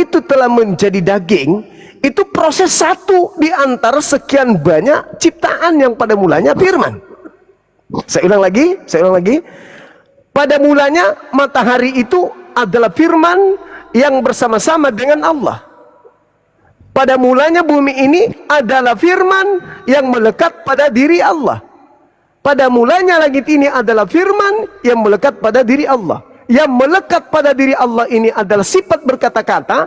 itu telah menjadi daging, itu proses satu di antara sekian banyak ciptaan yang pada mulanya firman. Saya ulang lagi. Pada mulanya matahari itu adalah firman yang bersama-sama dengan Allah. Pada mulanya bumi ini adalah firman yang melekat pada diri Allah. Pada mulanya langit ini adalah firman yang melekat pada diri Allah. Yang melekat pada diri Allah ini adalah sifat berkata-kata.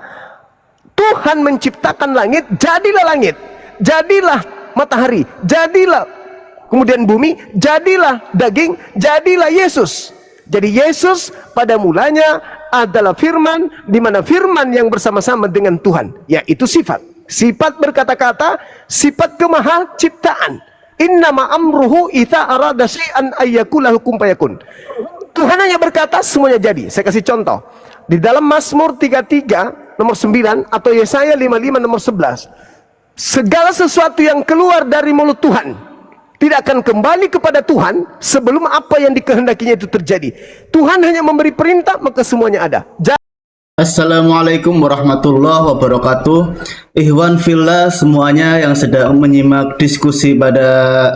Tuhan menciptakan langit, jadilah matahari, jadilah kemudian bumi, jadilah daging, jadilah Yesus. Jadi Yesus pada mulanya adalah firman, di mana firman yang bersama-sama dengan Tuhan, yaitu sifat berkata-kata, sifat kemaha ciptaan. Innama amruhu idza arada syai'an ayyakula hukum fayakun. Tuhan hanya berkata, semuanya jadi. Saya kasih contoh. Di dalam Mazmur 33 nomor 9 atau Yesaya 55 nomor 11. Segala sesuatu yang keluar dari mulut Tuhan tidak akan kembali kepada Tuhan sebelum apa yang dikehendakinya itu terjadi. Tuhan hanya memberi perintah, maka semuanya ada. Assalamualaikum warahmatullahi wabarakatuh. Ikhwan fillah semuanya yang sedang menyimak diskusi pada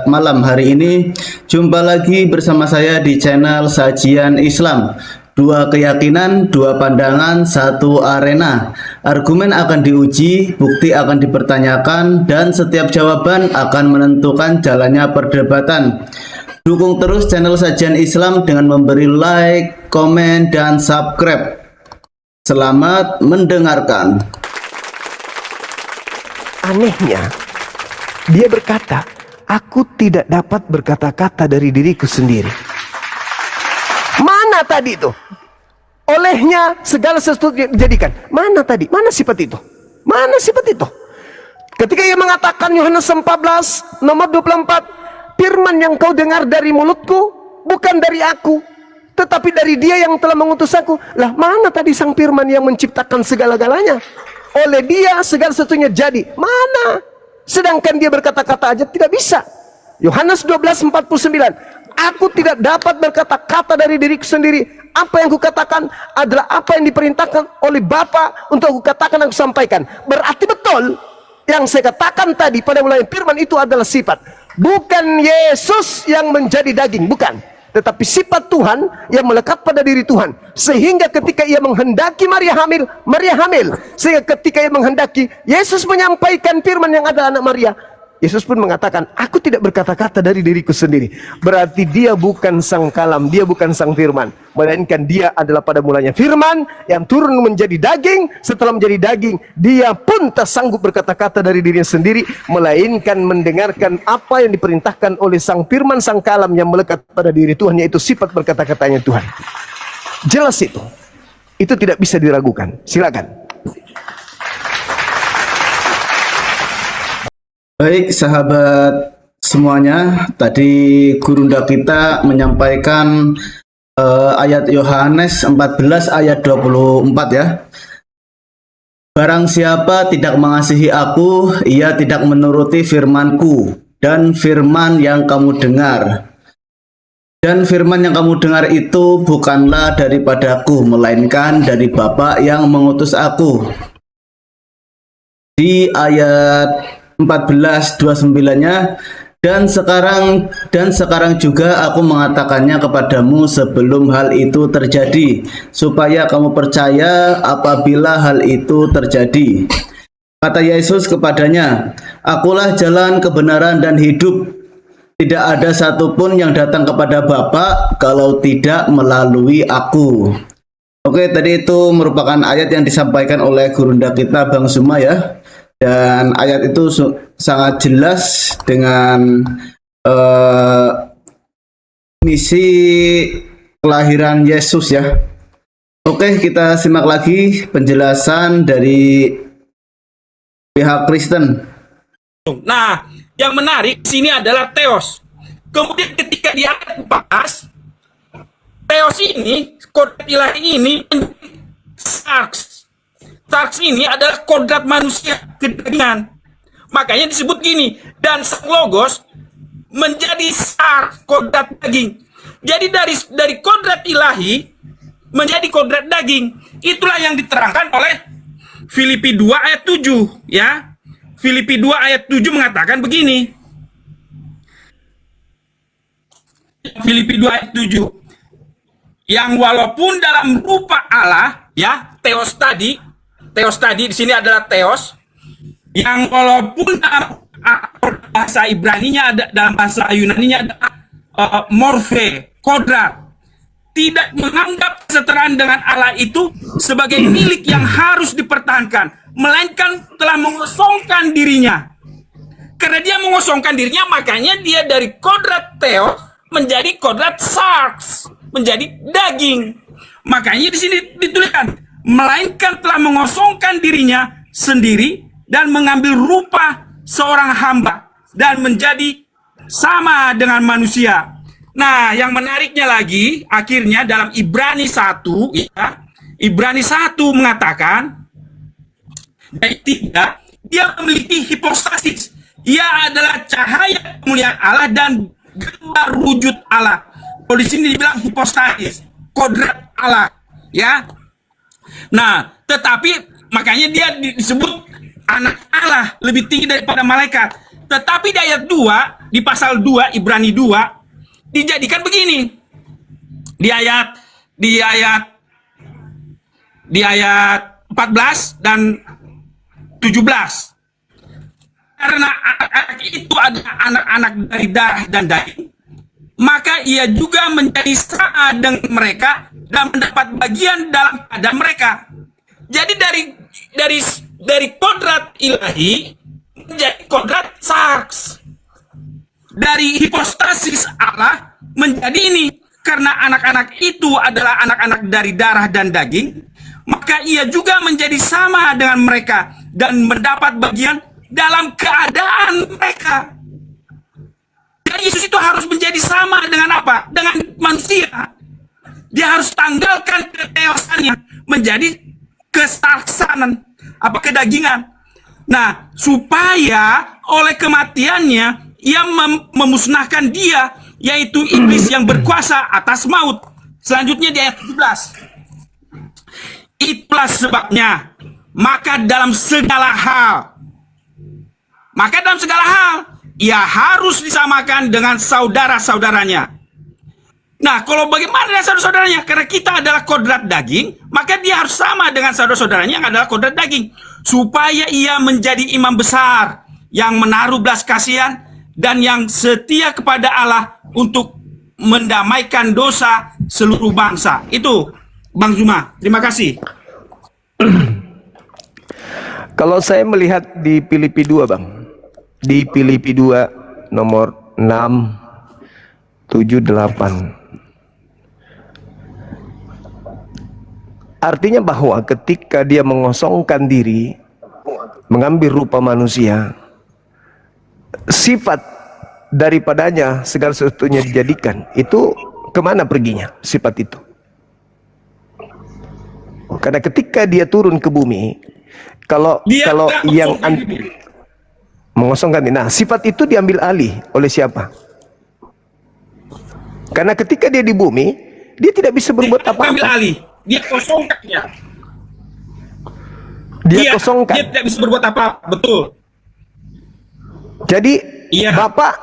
malam hari ini. Jumpa lagi bersama saya di channel Sajian Islam. Dua keyakinan, dua pandangan, satu arena. Argumen akan diuji, bukti akan dipertanyakan, dan setiap jawaban akan menentukan jalannya perdebatan. Dukung terus channel Sajian Islam dengan memberi like, komen, dan subscribe. Selamat mendengarkan. Anehnya, dia berkata, aku tidak dapat berkata-kata dari diriku sendiri. Mana tadi itu? Olehnya segala sesuatu dijadikan. Mana tadi? Mana sifat itu? Mana sifat itu? Ketika ia mengatakan Yohanes 14 nomor 24, firman yang kau dengar dari mulutku bukan dari aku, tetapi dari dia yang telah mengutus aku. Lah mana tadi sang firman yang menciptakan segala-galanya? Oleh dia segala sesuatunya jadi. Mana? Sedangkan dia berkata-kata aja tidak bisa. Yohanes 12:49. Aku tidak dapat berkata-kata dari diriku sendiri. Apa yang kukatakan adalah apa yang diperintahkan oleh Bapa untuk aku katakan dan aku sampaikan. Berarti betul yang saya katakan tadi pada mulanya firman itu adalah sifat. Bukan Yesus yang menjadi daging, bukan. Tetapi sifat Tuhan yang melekat pada diri Tuhan. Sehingga ketika ia menghendaki Maria hamil. Sehingga ketika ia menghendaki Yesus menyampaikan firman yang ada anak Maria, Yesus pun mengatakan, aku tidak berkata-kata dari diriku sendiri. Berarti dia bukan sang kalam, dia bukan sang firman, melainkan dia adalah pada mulanya firman yang turun menjadi daging. Setelah menjadi daging, dia pun tak sanggup berkata-kata dari dirinya sendiri, melainkan mendengarkan apa yang diperintahkan oleh sang firman, sang kalam yang melekat pada diri Tuhan, yaitu sifat berkata-katanya Tuhan. Jelas itu tidak bisa diragukan. Silakan. Baik sahabat semuanya, tadi gurunda kita menyampaikan ayat Yohanes 14 ayat 24 ya. Barang siapa tidak mengasihi aku, ia tidak menuruti firmanku, dan firman yang kamu dengar. Dan firman yang kamu dengar itu bukanlah daripadaku, melainkan dari Bapa yang mengutus aku. Di ayat 14:29-nya, dan sekarang juga aku mengatakannya kepadamu sebelum hal itu terjadi, supaya kamu percaya apabila hal itu terjadi. Kata Yesus kepadanya, akulah jalan, kebenaran, dan hidup. Tidak ada satupun yang datang kepada Bapa kalau tidak melalui aku. Oke, tadi itu merupakan ayat yang disampaikan oleh gurunda kita Bang Zuma ya. Dan ayat itu sangat jelas dengan misi kelahiran Yesus ya. Oke, kita simak lagi penjelasan dari pihak Kristen. Nah, yang menarik di sini adalah Theos. Kemudian ketika di ayat 14, Theos ini, kodrat ilahi ini, Sarx. Sarx ini adalah kodrat manusia kedagingan. Makanya disebut gini, dan sang logos menjadi Sarx, kodrat daging. Jadi dari kodrat ilahi menjadi kodrat daging. Itulah yang diterangkan oleh Filipi 2 ayat 7 ya. Filipi 2 ayat 7 mengatakan begini. Filipi 2 ayat 7. Yang walaupun dalam rupa Allah ya, Theos tadi di sini adalah Theos, yang walaupun dalam bahasa Ibraninya ada, dalam bahasa Yunaninya ada morphe, kodrat, tidak menganggap kesetaraan dengan Allah itu sebagai milik yang harus dipertahankan, melainkan telah mengosongkan dirinya. Karena dia mengosongkan dirinya, makanya dia dari kodrat Theos menjadi kodrat sarx, menjadi daging. Makanya di sini dituliskan, melainkan telah mengosongkan dirinya sendiri dan mengambil rupa seorang hamba dan menjadi sama dengan manusia. Nah, yang menariknya lagi, akhirnya dalam Ibrani 1, ya, Ibrani 1 mengatakan, ayat 3, dia memiliki hipostasis. Ia adalah cahaya kemuliaan Allah dan gambar wujud Allah. Kalau di sini dibilang hipostasis, kodrat Allah, ya. Nah, tetapi makanya dia disebut anak Allah, lebih tinggi daripada malaikat. Tetapi di ayat 2, di pasal 2 Ibrani 2 dijadikan begini. Di ayat 14 dan 17. Karena anak itu adalah anak-anak dari darah dan daging, maka ia juga menjadi sama dengan mereka dan mendapat bagian dalam keadaan mereka. Jadi dari kodrat ilahi menjadi kodrat sarx. Dari hipostasis Allah menjadi ini. Karena anak-anak itu adalah anak-anak dari darah dan daging, maka ia juga menjadi sama dengan mereka dan mendapat bagian dalam keadaan mereka. Dan Yesus itu harus menjadi sama dengan apa? Dengan manusia. Dia harus tanggalkan keteosannya menjadi kestarksanan, kedagingan. Nah, supaya oleh kematiannya ia memusnahkan dia, yaitu iblis yang berkuasa atas maut. Selanjutnya di ayat 17. Itulah sebabnya, maka dalam segala hal ia harus disamakan dengan saudara-saudaranya. Nah, kalau bagaimana dengan saudara-saudaranya? Karena kita adalah kodrat daging, maka dia harus sama dengan saudara-saudaranya yang adalah kodrat daging, supaya ia menjadi imam besar yang menaruh belas kasihan dan yang setia kepada Allah untuk mendamaikan dosa seluruh bangsa. Itu Bang Zuma, terima kasih. Kalau saya melihat di Filipi 2, Bang, di Filipi 2 nomor 6, 7, 8, artinya bahwa ketika dia mengosongkan diri, mengambil rupa manusia, sifat daripadanya segala sesuatunya dijadikan, itu kemana perginya sifat itu? Karena ketika dia turun ke bumi, kalau yang mengosongkan diri, nah sifat itu diambil alih oleh siapa? Karena ketika dia di bumi, dia tidak bisa berbuat apa-apa. Ambil alih, dia kosongkannya. Dia kosongkan. Dia tidak bisa berbuat apa, betul. Jadi Bapak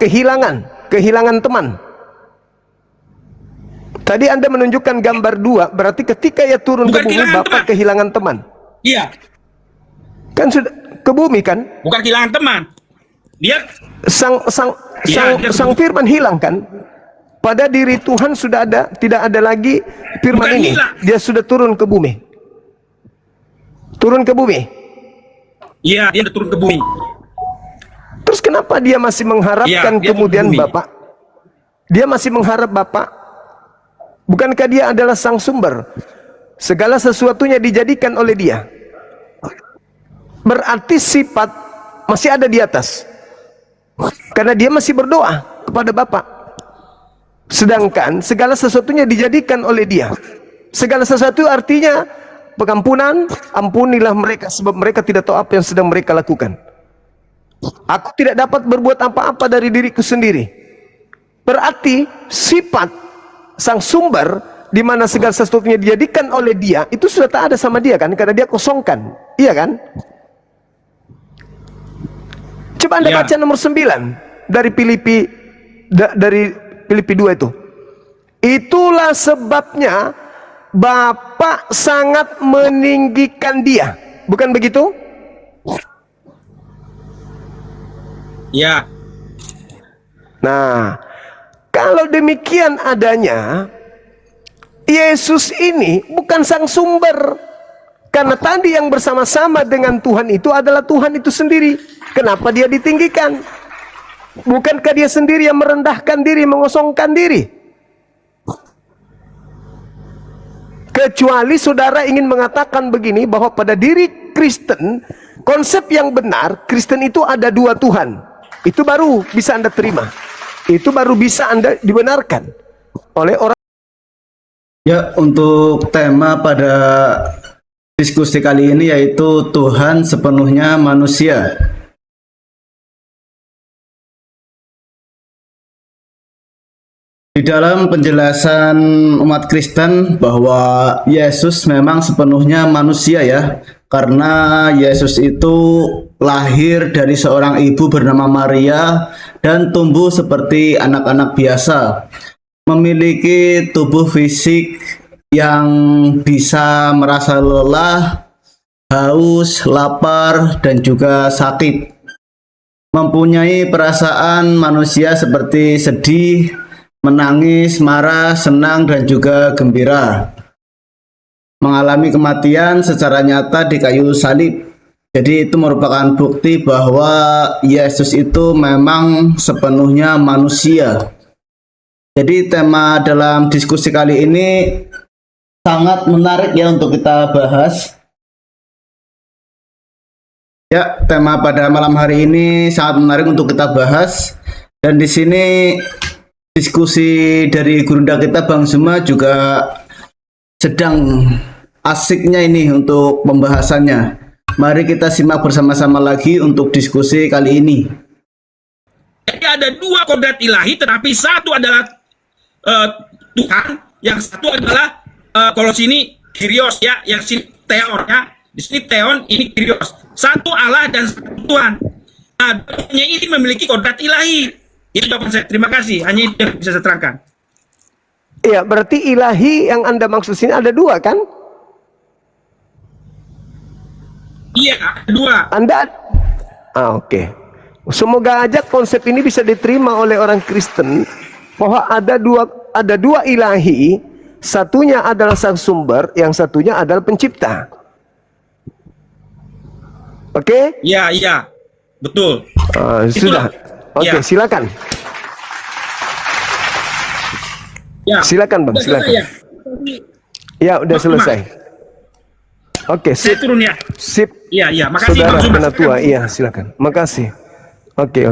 kehilangan teman. Tadi Anda menunjukkan gambar 2, berarti ketika ia turun ke bumi, Bapak kehilangan teman. Iya. Kan sudah ke bumi kan? Bukan kehilangan teman. Dia sang firman hilang kan? Pada diri Tuhan sudah ada, tidak ada lagi firman bukan ini. Hilang. Dia sudah turun ke bumi. Turun ke bumi. Iya, dia sudah turun ke bumi. Terus kenapa dia masih mengharapkan kemudian Bapak? Dia masih mengharap Bapak. Bukankah dia adalah sang sumber? Segala sesuatunya dijadikan oleh dia. Berarti sifat masih ada di atas. Karena dia masih berdoa kepada Bapak. Sedangkan segala sesuatunya dijadikan oleh dia. Segala sesuatu artinya pengampunan, ampunilah mereka sebab mereka tidak tahu apa yang sedang mereka lakukan. Aku tidak dapat berbuat apa-apa dari diriku sendiri. Berarti sifat sang sumber di mana segala sesuatunya dijadikan oleh dia itu sudah tak ada sama dia kan, karena dia kosongkan. Iya kan? Coba Anda Ya. baca nomor 9 dari Filipi 2 itu. Itulah sebabnya Bapa sangat meninggikan dia. Bukan begitu? Ya. Nah, kalau demikian adanya, Yesus ini bukan sang sumber. Karena tadi yang bersama-sama dengan Tuhan itu adalah Tuhan itu sendiri. Kenapa dia ditinggikan? Bukankah dia sendiri yang merendahkan diri, mengosongkan diri? Kecuali saudara ingin mengatakan begini, bahwa pada diri Kristen, konsep yang benar, Kristen itu ada dua Tuhan. Itu baru bisa Anda terima. Itu baru bisa Anda dibenarkan oleh orang. Ya, untuk tema pada diskusi kali ini yaitu Tuhan sepenuhnya manusia. Di dalam penjelasan umat Kristen bahwa Yesus memang sepenuhnya manusia ya, karena Yesus itu lahir dari seorang ibu bernama Maria dan tumbuh seperti anak-anak biasa, memiliki tubuh fisik yang bisa merasa lelah, haus, lapar, dan juga sakit. Mempunyai perasaan manusia seperti sedih, menangis, marah, senang, dan juga gembira. Mengalami kematian secara nyata di kayu salib. Jadi itu merupakan bukti bahwa Yesus itu memang sepenuhnya manusia. Jadi tema dalam diskusi kali ini sangat menarik ya untuk kita bahas. Ya, tema pada malam hari ini sangat menarik untuk kita bahas. Dan di sini diskusi dari gurunda kita Bang Zuma juga sedang asiknya ini untuk pembahasannya. Mari kita simak bersama-sama lagi untuk diskusi kali ini. Jadi ada dua kodrat ilahi, tetapi satu adalah Tuhan, yang satu adalah kalau sini Kyrios ya, yang sini Theon ya. Di sini Theon, ini Kyrios. Satu Allah dan satu Tuhan. Nah, duanya ini memiliki kodrat ilahi. Itu jawaban saya. Terima kasih. Hanya itu yang bisa saya terangkan. Iya, berarti ilahi yang Anda maksud sini ada dua kan? Iya, ada dua. Anda, oke. Semoga aja konsep ini bisa diterima oleh orang Kristen, bahwa ada dua ilahi, satunya adalah sang sumber, yang satunya adalah pencipta. Oke? Iya, iya. Betul. Sudah. Oke, Ya. silakan. Ya. Silakan Bang, Sudah silakan. selesai ya? Ya, udah Mas, selesai. Oke, Saya sip. turun ya. Sip. Iya, iya. Makasih Saudara Bang Zuma. Penatua, iya silakan. Makasih. Oke.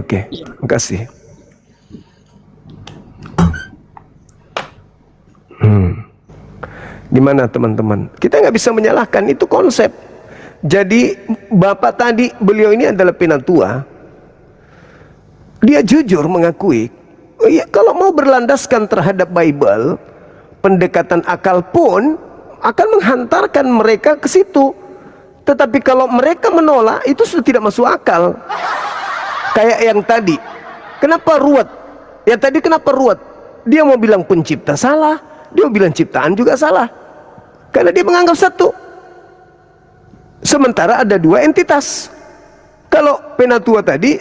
Makasih. Gimana teman-teman? Kita nggak bisa menyalahkan, itu konsep. Jadi Bapak tadi, beliau ini adalah Penatua. Dia jujur mengakui, oh iya, kalau mau berlandaskan terhadap Bible, pendekatan akal pun akan menghantarkan mereka ke situ. Tetapi kalau mereka menolak, itu sudah tidak masuk akal. Kayak yang tadi, kenapa ruwet? Ya tadi kenapa ruwet? Dia mau bilang pencipta salah, dia mau bilang ciptaan juga salah. Karena dia menganggap satu. Sementara ada dua entitas. Kalau Penatua tadi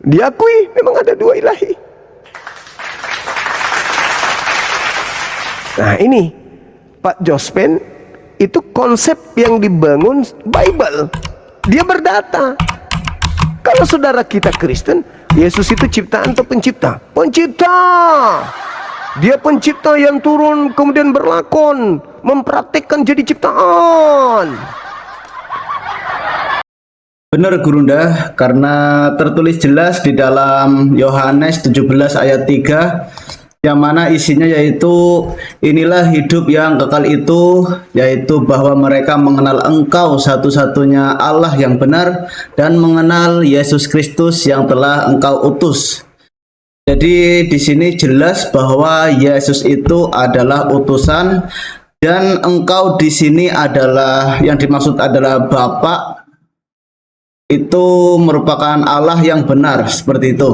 diakui memang ada dua ilahi. Nah ini Pak Jospen, itu konsep yang dibangun Bible. Dia berdata. Kalau saudara kita Kristen, Yesus itu ciptaan atau pencipta? Pencipta. Dia pencipta yang turun kemudian berlakon, mempraktikkan jadi ciptaan. Benar Gurunda, karena tertulis jelas di dalam Yohanes 17 ayat 3, yang mana isinya yaitu inilah hidup yang kekal itu, yaitu bahwa mereka mengenal Engkau satu-satunya Allah yang benar dan mengenal Yesus Kristus yang telah Engkau utus. Jadi di sini jelas bahwa Yesus itu adalah utusan Dan engkau di sini adalah, yang dimaksud adalah Bapa, itu merupakan Allah yang benar, seperti itu.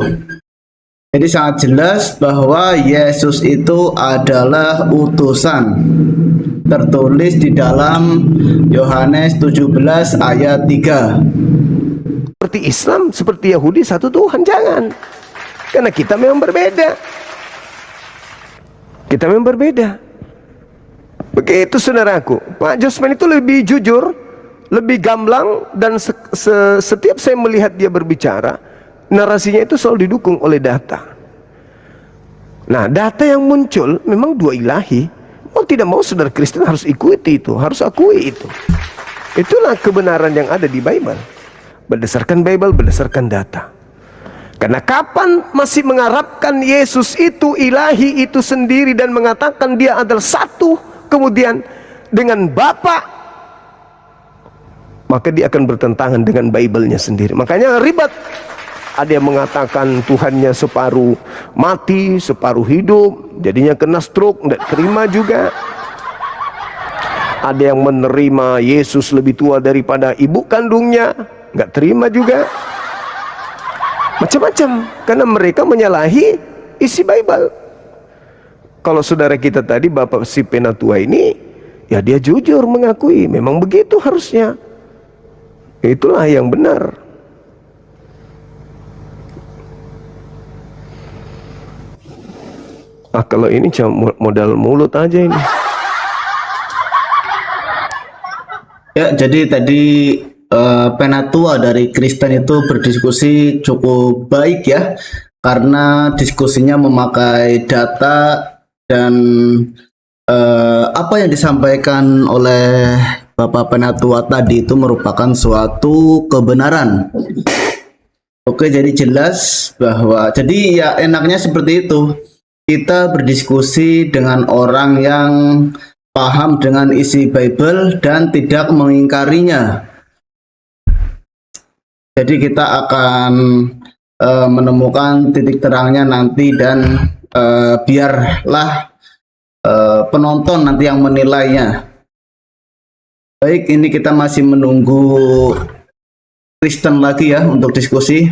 Jadi sangat jelas bahwa Yesus itu adalah utusan. Tertulis di dalam Yohanes 17 ayat 3. Seperti Islam, seperti Yahudi, satu Tuhan, jangan. Karena kita memang berbeda. Kita memang berbeda. Begitu saudaraku. Pak Josman itu lebih jujur, lebih gamblang, dan setiap saya melihat dia berbicara, narasinya itu selalu didukung oleh data. Nah, data yang muncul memang dua ilahi. Mau tidak mau saudara Kristen harus ikuti itu, harus akui itu. Itulah kebenaran yang ada di Bible. Berdasarkan Bible, berdasarkan data. Karena kapan masih mengharapkan Yesus itu ilahi itu sendiri dan mengatakan dia adalah satu, kemudian dengan Bapa, maka dia akan bertentangan dengan Bible-nya sendiri. Makanya ribet. Ada yang mengatakan Tuhannya separuh mati, separuh hidup, jadinya kena stroke, tidak terima juga. Ada yang menerima Yesus lebih tua daripada ibu kandungnya, nggak terima juga. Macam-macam, karena mereka menyalahi isi Bible. Kalau saudara kita tadi, Bapak si Penatua ini, ya dia jujur mengakui, memang begitu harusnya. Itulah yang benar. Kalau ini cuma modal mulut aja ini. Ya, jadi tadi Penatua dari Kristen itu berdiskusi cukup baik ya, karena diskusinya memakai data dan apa yang disampaikan oleh Bapak Penatua tadi itu merupakan suatu kebenaran. Oke, jadi jelas bahwa jadi ya enaknya seperti itu. Kita berdiskusi dengan orang yang paham dengan isi Bible dan tidak mengingkarinya. Jadi kita akan menemukan titik terangnya nanti, dan biarlah penonton nanti yang menilainya. Baik, ini kita masih menunggu Kristen lagi ya untuk diskusi.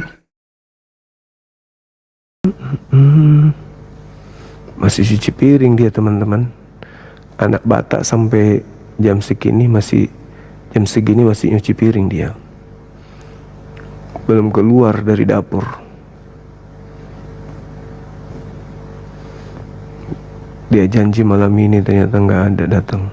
Masih cuci piring dia, teman-teman. Anak Batak sampai jam segini masih nyuci piring dia. Belum keluar dari dapur. Dia janji malam ini, ternyata nggak ada datang.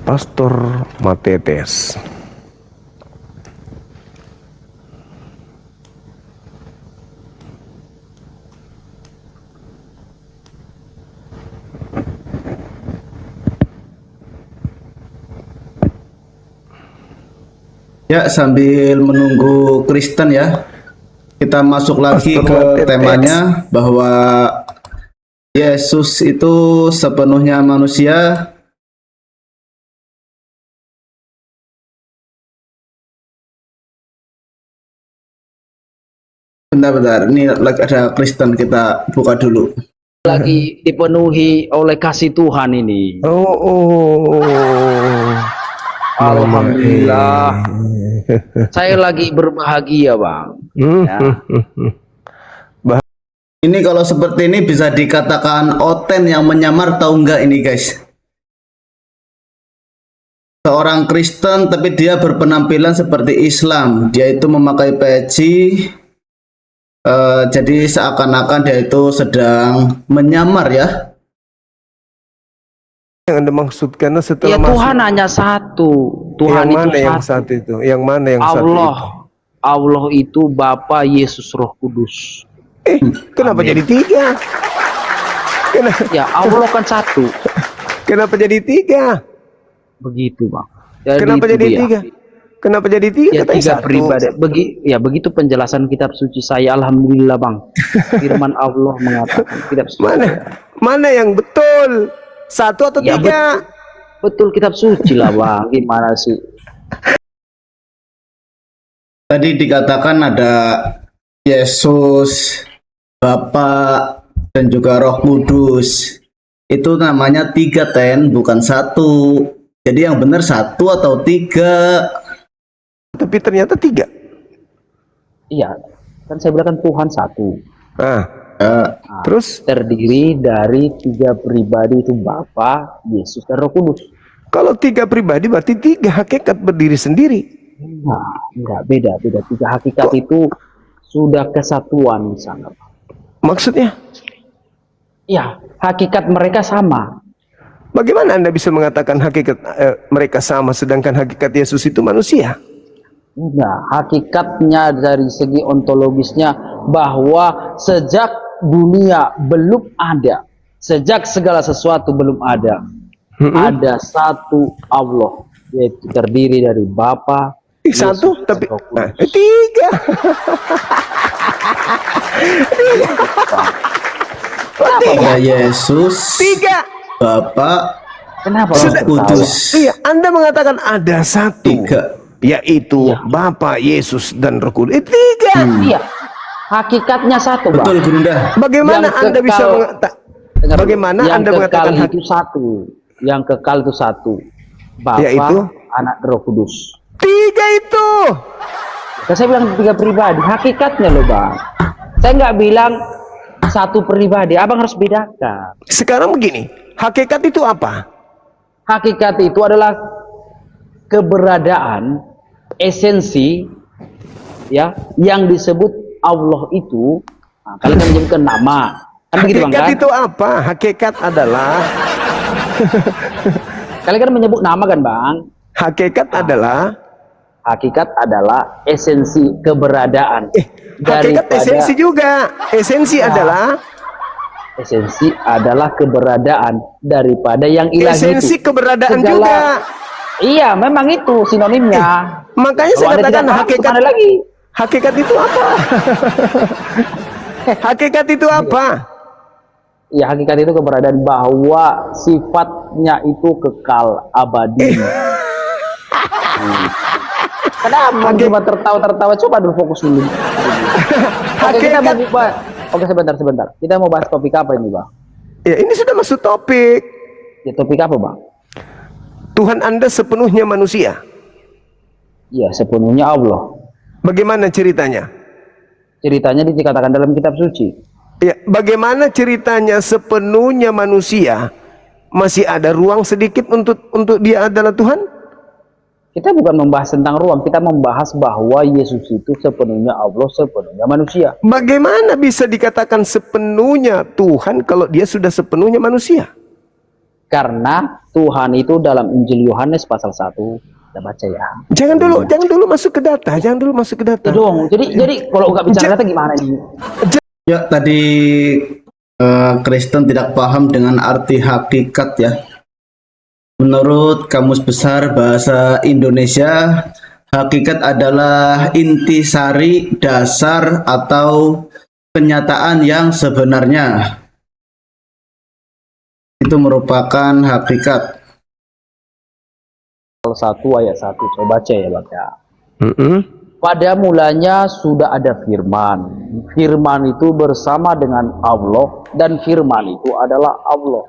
Pastor Matetes. Ya, sambil menunggu Kristen ya, kita masuk lagi ke temanya bahwa Yesus itu sepenuhnya manusia. Bentar, ini lagi ada Kristen, kita buka dulu. Lagi dipenuhi oleh kasih Tuhan ini. Alhamdulillah. Saya lagi berbahagia, Bang. Ya. Ini kalau seperti ini bisa dikatakan Oten yang menyamar, tahu enggak ini guys? Seorang Kristen tapi dia berpenampilan seperti Islam. Dia itu memakai peci. Jadi seakan-akan dia itu sedang menyamar ya. Yang Anda maksudkan setelah Ya Tuhan hanya satu. Tuhan yang mana itu yang satu. satu itu? Yang mana yang satu Allah. itu? Allah itu Bapa, Yesus, Roh Kudus. Kenapa Amin. jadi tiga? Ya Allah kan satu. Kenapa jadi tiga? Begitu, Bang. Jadi Kenapa itu jadi dia. tiga? Kenapa jadi tiga? Ya Katanya tiga satu. pribadi. Begitu penjelasan kitab suci saya. Alhamdulillah, Bang. Firman Allah mengatakan kitab suci. Mana yang betul? Satu atau Ya, tiga? Betul kitab suci lah, Bang. Gimana sih? Tadi dikatakan ada Yesus, Bapa, dan juga Roh Kudus. Itu namanya 3 bukan 1. Jadi yang benar 1 atau 3? Tapi ternyata 3. Iya, kan saya bilang kan Tuhan satu. Ah, Ya, terus Terdiri dari 3 pribadi, itu Bapa, Yesus, dan Roh Kudus. kalau 3 pribadi berarti 3 hakikat berdiri sendiri. Nah, enggak, beda. 3 hakikat itu sudah kesatuan di sana. Maksudnya, Iya, hakikat mereka sama. bagaimana Anda bisa mengatakan hakikat mereka sama sedangkan hakikat Yesus itu manusia? Nah, hakikatnya dari segi ontologisnya bahwa sejak dunia belum ada, sejak segala sesuatu belum ada, ada satu Allah, yaitu terdiri dari Bapa, Yesus, Satu, dan tapi Roh Kudus. 3. ada Yesus, 3. Bapa, Kenapa Roh Roh Kudus? Kudus. Iya, Anda mengatakan ada 1, 3. yaitu Bapa, Yesus, dan Roh Kudus. 3. Iya, hakikatnya satu, Bang. Betul, Gurunda. Bagaimana Yang Anda bisa kekal- mengatakan? Dengar dulu. Bagaimana yang Anda kekal mengatakan itu satu, yang kekal itu satu, Bapa, Yaitu? Anak, Roh Kudus. 3 itu? Kan saya bilang 3 pribadi, hakikatnya loh, Bang. Saya nggak bilang satu pribadi, abang harus bedakan. Sekarang begini, hakikat itu apa? Hakikat itu adalah keberadaan, esensi, ya, yang disebut Allah itu. Nah, kalian kan menyebutkan nama, kan begitu, Bang, Hakikat kan? itu apa? Hakikat adalah Kalian kan menyebut nama kan, Bang? hakikat adalah Hakikat adalah esensi keberadaan. hakikat esensi juga. Esensi adalah keberadaan daripada yang ilahi esensi itu. keberadaan Segala- juga. Iya, memang itu sinonimnya. Makanya Kalau saya Anda katakan tidak paham, hakikat kemana lagi? hakikat itu apa? Hakikat itu apa? Ya, hakikat itu keberadaan, bahwa sifatnya itu kekal abadi. Kenapa cuma tertawa-tertawa? Coba dulu fokus dulu. Oke, kita mau bahas. Oke, sebentar. Kita mau bahas topik apa ini, Bang? Ya, ini sudah masuk topik. Ya, topik apa, Bang? Tuhan Anda sepenuhnya manusia. Ya, sepenuhnya Allah. Bagaimana ceritanya? Ceritanya dikatakan dalam kitab suci. Ya, bagaimana ceritanya sepenuhnya manusia masih ada ruang sedikit untuk dia adalah Tuhan? Kita bukan membahas tentang ruang, kita membahas bahwa Yesus itu sepenuhnya Allah, sepenuhnya manusia. Bagaimana bisa dikatakan sepenuhnya Tuhan kalau dia sudah sepenuhnya manusia? Karena Tuhan itu dalam Injil Yohanes pasal 1, kita baca ya. Jangan dulu masuk ke data, Ya dong, jadi kalau nggak bicara data gimana ini? Ya, tadi Kristen tidak paham dengan arti hakikat ya. Menurut Kamus Besar Bahasa Indonesia, hakikat adalah intisari, dasar, atau kenyataan yang sebenarnya. Itu merupakan hakikat. Pasal 1 ayat 1, saya baca ya, baca. Pada mulanya sudah ada firman. Firman itu bersama dengan Allah, dan firman itu adalah Allah.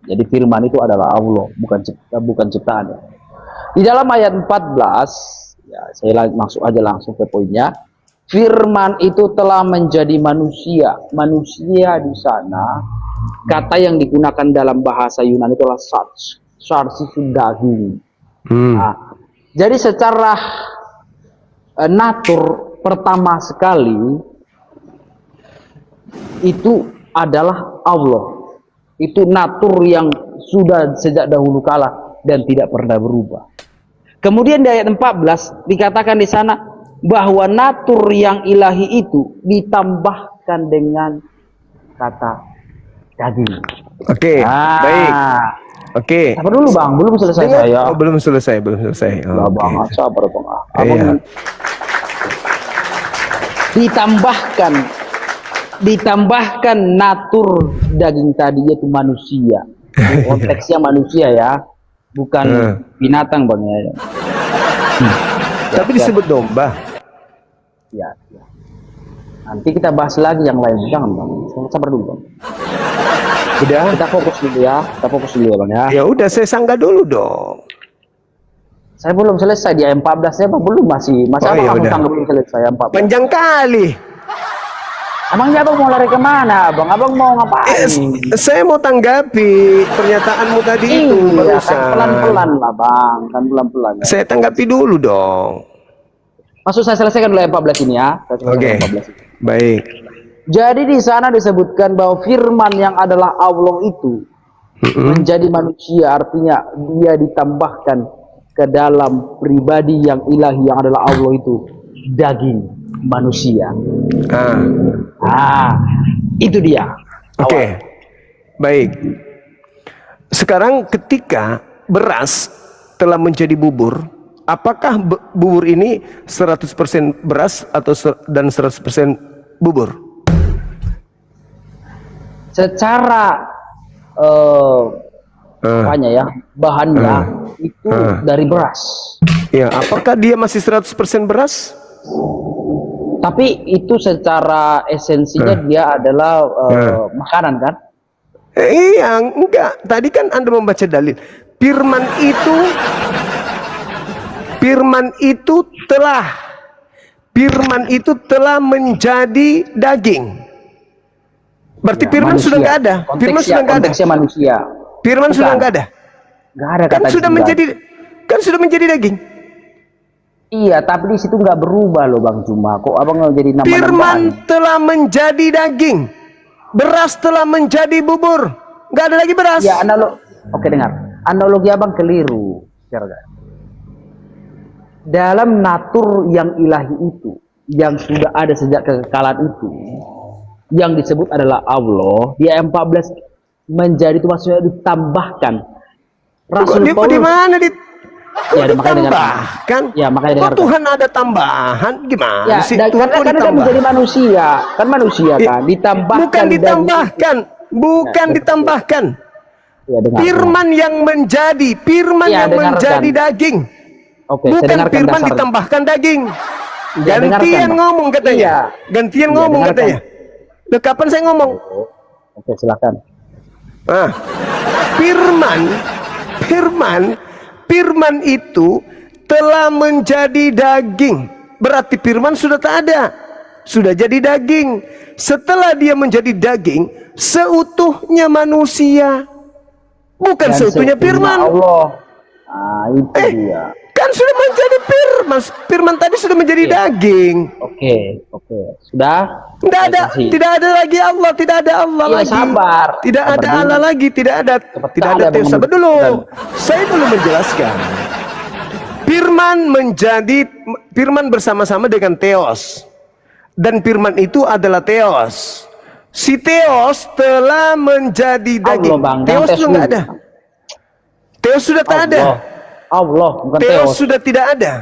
Jadi firman itu adalah Allah, bukan ciptaan. Ya. Di dalam ayat 14, ya, saya masuk aja langsung ke poinnya. Firman itu telah menjadi manusia. Manusia di sana, kata yang digunakan dalam bahasa Yunani itulah sarx. Sarx itu daging. Nah, jadi secara natur pertama sekali itu adalah Allah. Itu natur yang sudah sejak dahulu kala dan tidak pernah berubah. Kemudian di ayat 14 dikatakan di sana bahwa natur yang ilahi itu ditambahkan dengan kata daging. Oke, baik. Oke. Sabar dulu, Bang, belum selesai saya. Oh, belum selesai. Lah, Oke. Bang, sabar, Bang. Iya. Ditambahkan natur daging tadi, yaitu manusia. Konteksnya manusia ya, bukan binatang, Bang ya. Tapi disebut domba. Ya, ya. Nanti kita bahas lagi yang lain. Jangan bang, sabar dulu bang. Udah. Kita fokus dulu ya. Kita fokus dulu ya bang ya. Ya udah, saya sanggah dulu dong. Saya belum selesai di ayat 14 ya bang, belum masih. Masa Oh, abang ya langsung udah. tangkap belum selesai ayat 14? Panjang kali. Emangnya abang mau lari kemana bang? Abang mau ngapain? Saya mau tanggapi pernyataanmu tadi itu Iya, kan barusan. pelan-pelan lah bang, kan pelan-pelan. Ya. Saya tanggapi dulu dong. Maksud saya selesaikan dulu ayat 14 ini ya. Saya selesaikan Oke. ayat 14 ini. Baik. Jadi di sana disebutkan bahwa firman yang adalah Allah itu menjadi manusia, artinya dia ditambahkan ke dalam pribadi yang ilahi yang adalah Allah itu daging manusia. Itu dia. Oke. Baik. Sekarang ketika beras telah menjadi bubur, apakah bubur ini 100% beras atau dan 100% bubur? Secara apanya ya, bahannya itu dari beras. Ya, apakah dia masih 100% beras? Tapi itu secara esensinya dia adalah makanan kan? Iya, enggak. Tadi kan Anda membaca dalil. Firman itu telah menjadi daging. Berarti Ya, firman manusia. sudah enggak ada. Firman sudah enggak ada. Konteksnya manusia. Firman Bukan. sudah enggak ada. Nggak ada Kan kata sudah juga. menjadi daging. Iya, tapi di situ nggak berubah loh Bang Juma. Kok abang nggak jadi nama Firman telah menjadi daging. Beras telah menjadi bubur. Enggak ada lagi beras. Ya Oke dengar. Analogi abang keliru. Dalam natur yang ilahi itu, yang sudah ada sejak kekekalan itu, yang disebut adalah Allah, di ayat 14 menjadi itu maksudnya ditambahkan. Rasul Di Paulus mana Ya, makanya ditambahkan? Ya, makanya Kok dengarkan. Tuhan ada tambahan? Gimana ya, sih? karena Tuhan kok kan ditambah? menjadi manusia, kan manusia kan, ditambahkan. Bukan ditambahkan, bukan Ya, ditambahkan. Ya, dengar, Firman yang menjadi, firman Ya, yang dengarkan. menjadi daging. Oke, saya Bukan dengarkan firman dasarnya. ditambahkan daging. Ya, Gantian dengarkan, Bang. ngomong katanya. Iya. Gantian Iya, ngomong dengarkan. katanya. Loh, kapan saya ngomong? Oke, silakan. Ah, firman itu telah menjadi daging. Berarti firman sudah tak ada. Sudah jadi daging. Setelah dia menjadi daging, seutuhnya manusia. Bukan Dan seutuhnya firman. Allah. Nah, itu dia. Kan sudah menjadi firman. Firman tadi sudah menjadi daging. Oke. Sudah? Tidak ada, Kasih. tidak ada lagi Allah, tidak ada Allah Iya, lagi. sabar. Tidak Sabar ada dulu. Allah lagi, tidak ada ada, Bang. Sabar dulu. Saya belum menjelaskan. Firman bersama-sama dengan Theos. Dan firman itu adalah Theos. Si Theos telah menjadi daging. Allah, Bang. Theos Yang sudah nggak dulu. ada. Theos sudah tak ada. Allah, bukan Theos Theos. sudah tidak ada.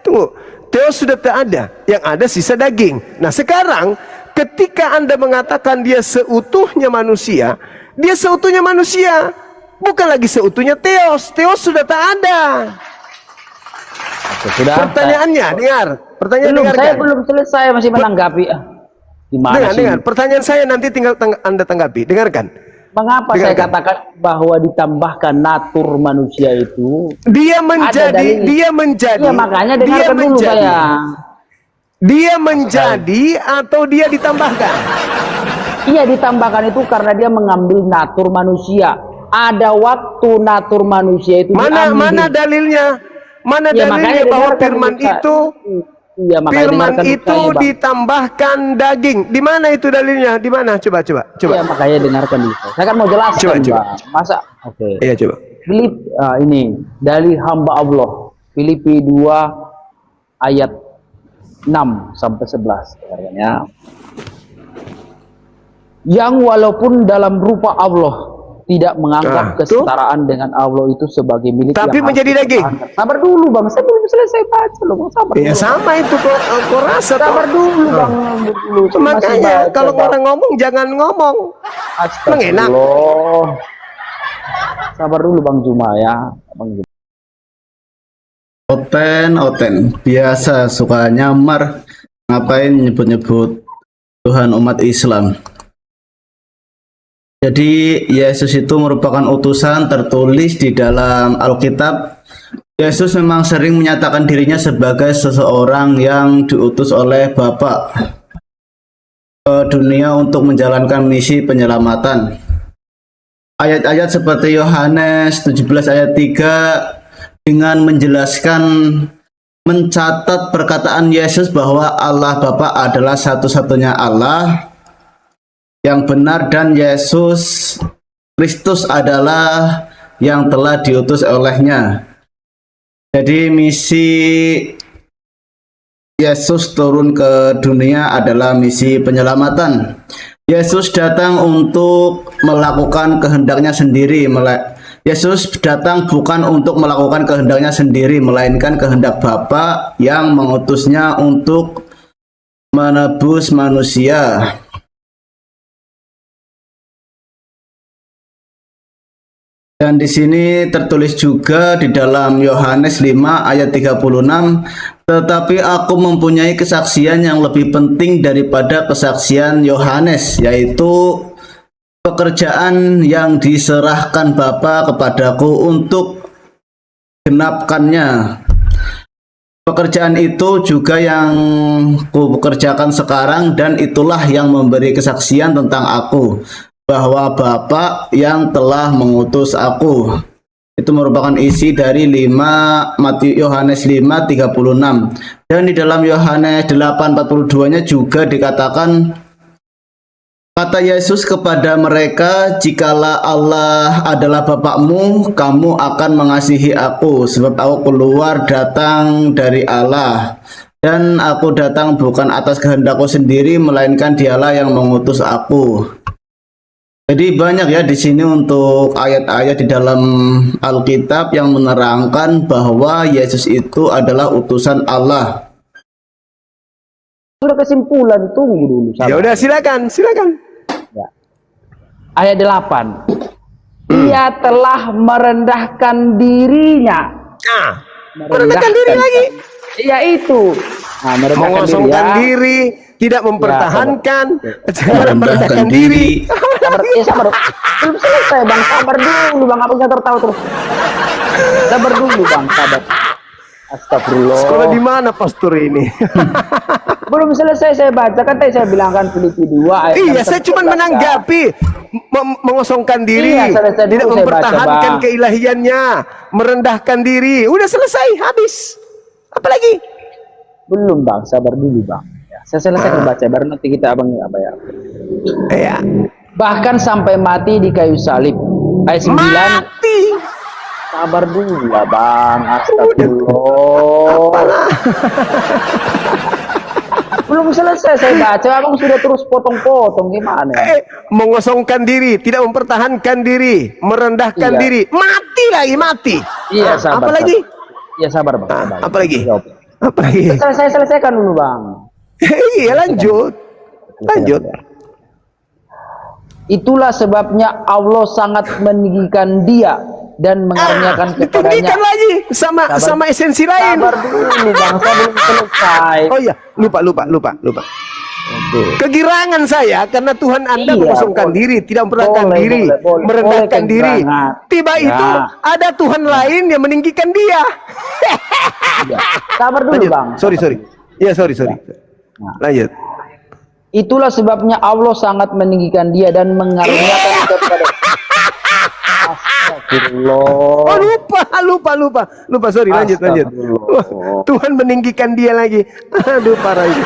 Tunggu, Theos sudah tak ada. Yang ada sisa daging. Nah sekarang ketika Anda mengatakan dia seutuhnya manusia, dia seutuhnya manusia, bukan lagi seutuhnya Theos. Theos sudah tak ada. Oke, sudah. Pertanyaannya, dengar. Pertanyaan Belum, dengarkan. saya belum selesai masih menanggapi. Gimana sih? Dengar. Pertanyaan saya nanti tinggal Anda tanggapi. Dengarkan. Mengapa saya katakan bahwa ditambahkan natur manusia itu? Dia dalilnya. menjadi. Iya, makanya dengarkan dulu saya. Dia menjadi atau dia ditambahkan? Iya, ditambahkan itu karena dia mengambil natur manusia. Ada waktu natur manusia itu Mana diambil. dalilnya? Mana Ya, dalilnya makanya bahwa dengarkan firman dulu, Pak. itu Iya, makanya firman dengarkan dulu itu saya, Bang. ditambahkan daging? Di mana itu dalilnya? Di mana? Coba. Iya, makanya dengarkan dulu. Saya kan mau jelaskan, Coba. Bang. Masa? Oke. Iya, coba. Ini dari hamba Allah. Filipi 2 ayat 6 sampai 11 ya. Yang walaupun dalam rupa Allah tidak menganggap kesetaraan dengan Allah itu sebagai milik Tapi yang menjadi harus daging. dipertahankan. Sabar dulu Bang, saya belum selesai baca loh Bang, sabar Ya dulu. sama itu kok rasa Sabar toh. dulu Bang, dulu. Saya masih Makanya baca, kalau Bang. orang ngomong jangan ngomong. Mengenak. Astagfirullah. Sabar dulu Bang Juma ya. Bang Juma. Oten, biasa suka nyamar. Ngapain nyebut-nyebut Tuhan umat Islam? Jadi Yesus itu merupakan utusan tertulis di dalam Alkitab. Yesus memang sering menyatakan dirinya sebagai seseorang yang diutus oleh Bapa ke dunia untuk menjalankan misi penyelamatan. Ayat-ayat seperti Yohanes 17 ayat 3 dengan menjelaskan, mencatat perkataan Yesus bahwa Allah Bapa adalah satu-satunya Allah yang benar dan Yesus Kristus adalah yang telah diutus olehnya. Jadi misi Yesus turun ke dunia adalah misi penyelamatan. Yesus datang untuk melakukan kehendaknya sendiri. Yesus datang bukan untuk melakukan kehendaknya sendiri, melainkan kehendak Bapa yang mengutusnya untuk menebus manusia. Dan di sini tertulis juga di dalam Yohanes 5 ayat 36, tetapi aku mempunyai kesaksian yang lebih penting daripada kesaksian Yohanes, yaitu pekerjaan yang diserahkan Bapa kepadaku untuk genapkannya. Pekerjaan itu juga yang kukerjakan sekarang, dan itulah yang memberi kesaksian tentang aku, bahwa Bapa yang telah mengutus aku. Itu merupakan isi dari Yohanes 5:36. Dan di dalam Yohanes 8:42-nya juga dikatakan, kata Yesus kepada mereka, jikalau Allah adalah Bapakmu, kamu akan mengasihi aku, sebab aku keluar datang dari Allah. Dan aku datang bukan atas kehendakku sendiri, melainkan Dialah yang mengutus aku. Jadi banyak ya di sini untuk ayat-ayat di dalam Alkitab yang menerangkan bahwa Yesus itu adalah utusan Allah. Sudah kesimpulan, tunggu dulu. Ya udah, silakan. Ya. Ayat 8. Ia telah merendahkan dirinya. Merendahkan diri lagi. Iya itu. Nah, Mengosongkan diri, tidak mempertahankan, merendahkan diri. Sabar. Belum selesai bang, sabar dulu bang, apa bisa tertawa terus? Sabar dulu bang, sabar. Astagfirullah. Sekolah di mana pastor ini? Belum selesai saya baca, kan tadi saya bilangkan Filipi 2 ayat. Iya, saya cuma menanggapi mengosongkan diri, Iya, selesai dulu tidak saya mempertahankan baca, keilahiannya, merendahkan diri. Udah selesai, habis. Apalagi? Belum bang, sabar dulu bang. Ya, saya selesai baca, baru nanti kita apa ya. Iya. Bahkan sampai mati di kayu salib. Ayat 9. Mati. Sabar dulu lah bang, astagfirullah. Belum selesai saya baca, abang sudah terus potong-potong, gimana? Mengosongkan diri, tidak mempertahankan diri, merendahkan Iya. diri, mati. Iya, sabar. Apalagi? Iya, sabar bang. Sabar. Apalagi? Jawab. Apalagi? Selesaikan dulu bang. Iya, lanjut. Itulah sebabnya Allah sangat meninggikan dia dan mengaruniakan kepadanya. Ditinggikan lagi sama esensi lain. Sabar dulu bang, saya belum selesai. Oh iya, lupa. Oke. Kegirangan saya karena Tuhan Anda Iya, mengosongkan boleh. diri, tidak mempertahankan Boleh, diri, boleh. merendahkan Boleh diri. kegirangan. Tiba Ya. itu ada Tuhan lain yang meninggikan dia. Iya. Sabar dulu Lanjut. bang. Sorry. Iya, sorry. Nah. Lanjut. Itulah sebabnya Allah sangat meninggikan dia dan mengaruniakan kepada. Astagfirullah. Oh, lupa. Sorry, lanjut. Astagfirullah. Wah, Tuhan meninggikan dia lagi. Aduh, parah ini.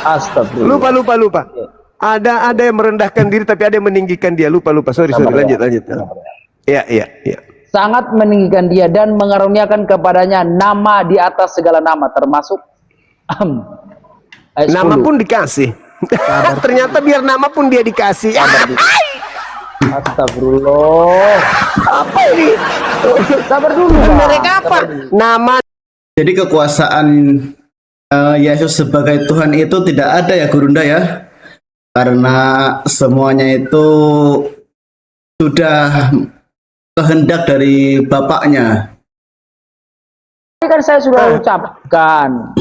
Astagfirullah. Lupa. Ada yang merendahkan diri tapi ada yang meninggikan dia. Lupa. Sorry. Sabar, Lanjut. ya. Iya. Sangat meninggikan dia dan mengaruniakan kepadanya nama di atas segala nama, termasuk ayat Nama 10. pun dikasih. Ternyata biar nama pun dia dikasih. Astagfirullah. Apa ini? Sabar dulu bang. Mereka apa? Nama. Jadi kekuasaan Yesus sebagai Tuhan itu tidak ada ya Gurunda ya, karena semuanya itu sudah kehendak dari Bapaknya. Ini kan saya sudah ucapkan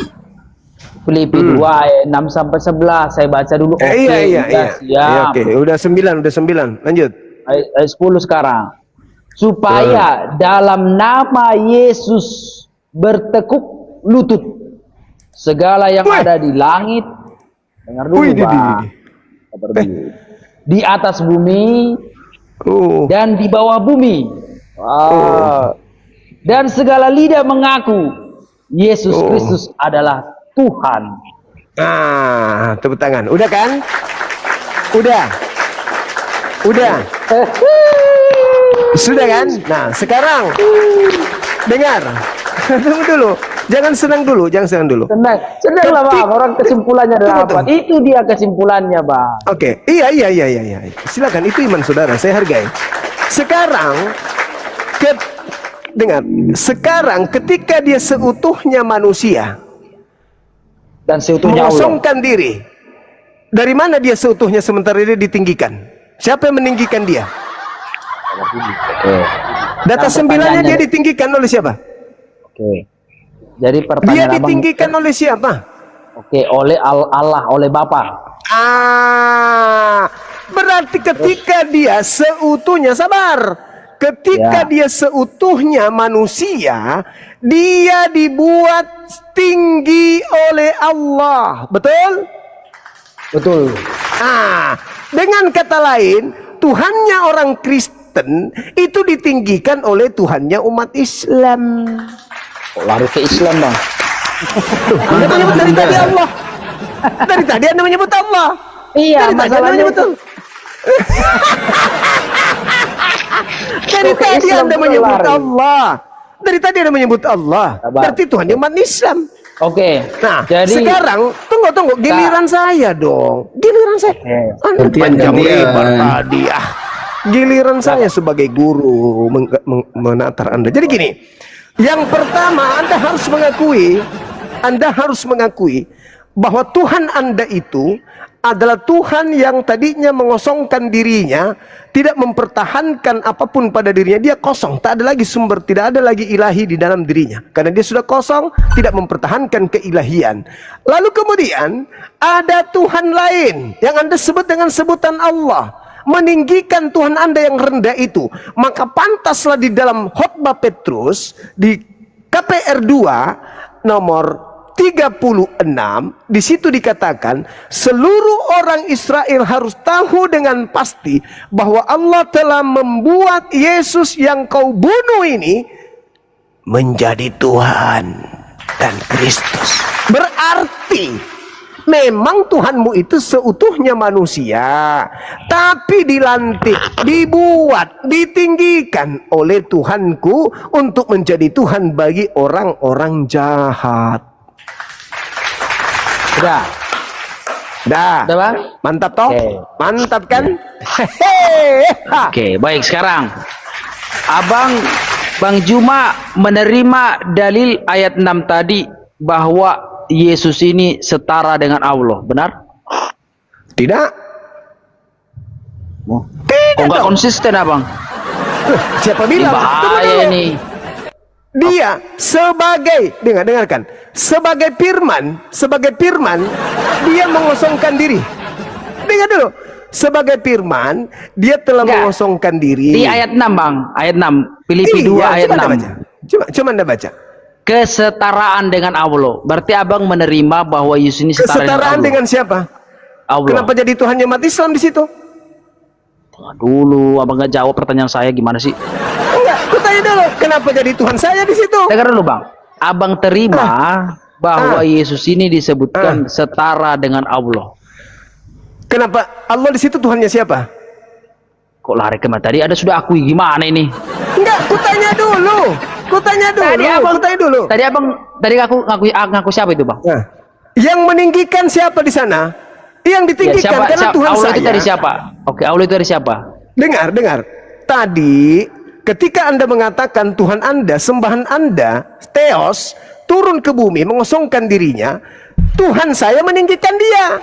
Filipi 2 ayat 6 sampai 11. Saya baca dulu. Oke, Iya. udah siap. Oke, udah 9. Lanjut. Ayat 10 sekarang. Supaya dalam nama Yesus bertekuk lutut segala yang Wih. ada di langit. Dengar dulu, Wih, Bang. Sabar dulu. Di atas bumi Oh. dan di bawah bumi. Dan segala lidah mengaku Yesus Kristus adalah Tuhan. Ah, tepuk tangan. Udah kan? Udah. Sudah kan? Nah, sekarang dengar. Tunggu dulu. Jangan senang dulu. Senang lah, Bang. Orang kesimpulannya adalah apa? Tunggu. Itu dia kesimpulannya, Bang. Oke. Iya. Silakan, itu iman saudara, saya hargai. Sekarang dengar. Sekarang ketika dia seutuhnya manusia Dan seutuhnya Allah. mengosongkan diri. Dari mana dia seutuhnya sementara dia ditinggikan? Siapa yang meninggikan dia? Data Nah, 9-nya dia pertanyaannya- ditinggikan oleh siapa? Oke. Jadi Dia pertanyaan Abang, ditinggikan oleh siapa? oke, oleh Allah, oleh Bapa. Berarti ketika dia seutuhnya, sabar. Ketika Ya. dia seutuhnya manusia, dia dibuat tinggi oleh Allah. Betul? Betul. Dengan kata lain, Tuhannya orang Kristen itu ditinggikan oleh Tuhannya umat Islam. Kok lari ke Islam, Bang? Anda menyebut dari tadi Allah. Dari tadi Anda menyebut Allah. Iya, Dari tadi Anda masalahnya menyebut itu. Allah. Dari Kok ke tadi Islam Anda dulu menyebut lari? Allah. Dari tadi Anda menyebut Allah. Sabar. Berarti Tuhannya umat Islam. Oke. Nah, jadi sekarang tunggu, giliran saya dong. Giliran saya. Oke. Anda Gantian, panjang gantian. lebar tadi. Giliran saya sebagai guru menatar Anda. Jadi gini, yang pertama Anda harus mengakui bahwa Tuhan Anda itu adalah Tuhan yang tadinya mengosongkan dirinya, tidak mempertahankan apapun pada dirinya. Dia kosong, tak ada lagi sumber, tidak ada lagi ilahi di dalam dirinya. Karena dia sudah kosong, tidak mempertahankan keilahian. Lalu kemudian ada Tuhan lain yang Anda sebut dengan sebutan Allah, meninggikan Tuhan Anda yang rendah itu. Maka pantaslah di dalam khotbah Petrus di KPR 2 nomor 36, di situ dikatakan seluruh orang Israel harus tahu dengan pasti bahwa Allah telah membuat Yesus yang kau bunuh ini menjadi Tuhan dan Kristus. Berarti memang Tuhanmu itu seutuhnya manusia, tapi dilantik, dibuat, ditinggikan oleh Tuhanku untuk menjadi Tuhan bagi orang-orang jahat. udah, Bang? Mantap toh? Oke. Mantap kan? Hehehe. Oke, baik, sekarang Bang Juma menerima dalil ayat 6 tadi bahwa Yesus ini setara dengan Allah, benar? Tidak. Oh. Tidak Kok nggak dong. konsisten, Abang? Siapa Ini bilang? Tunggu bahaya dulu. ini. Dia sebagai, dengarkan, sebagai firman, dia mengosongkan diri. Dengar dulu, sebagai firman, dia telah Enggak. mengosongkan diri. Di ayat 6, Bang. Ayat 6. Filipi 2 ayat coba Anda 6. baca. Coba Anda baca. Kesetaraan dengan Allah. Berarti Abang menerima bahwa Yesus ini setara Kesetaraan dengan dengan siapa? Allah. Kenapa jadi Tuhannya umat Islam di situ? Tunggu dulu, Abang nggak jawab pertanyaan saya, gimana sih? Enggak, aku tanya dulu, kenapa jadi Tuhan saya di situ? Dengar dulu, Bang. Abang terima bahwa Yesus ini disebutkan setara dengan Allah. Kenapa Allah di situ Tuhannya siapa? Kok lari ke mana? Tadi ada sudah akui, gimana ini? Enggak, kutanya dulu. Tadi aku ngaku siapa itu, Bang? Nah, yang meninggikan siapa di sana? Yang Ya, ditinggikan karena Tuhan Allah saya. itu dari siapa? Oke, Allah itu dari siapa? Dengar. Tadi ketika Anda mengatakan Tuhan Anda, sembahan Anda, Theos, turun ke bumi mengosongkan dirinya, Tuhan saya meninggikan dia.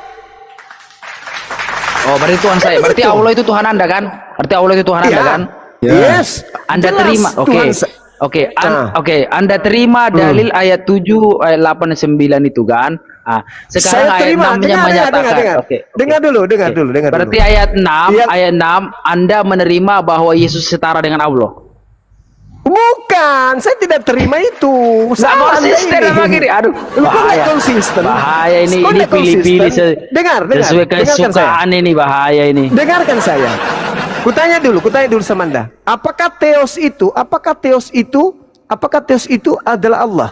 Oh, berarti Tuhan saya. Berarti begitu. Allah itu Tuhan Anda kan? Berarti Allah itu Tuhan Anda Ya. kan? Ya. Yes. Anda Jelas, terima. Oke. Tuhan sa- Oke, Anda terima dalil ayat 7, ayat 8 dan 9 itu kan? Sekarang Saya ayat terima. 6-nya Dengar, menyatakan. dengar. Oke. Dengar dulu, dengar dulu. Berarti ayat 6, Iya. ayat 6 Anda menerima bahwa Yesus setara dengan Allah. Bukan, saya tidak terima itu. Nggak Salah Anda konsisten ini. apa gini? Aduh, Lu kok nggak bahaya. konsisten? Bahaya ini Kok nggak pilih-pilih konsisten? Dengar, sesuai dengarkan saya. kesukaan ini, bahaya ini. Dengarkan saya. Kutanya dulu sama Anda. Apakah Theos itu adalah Allah?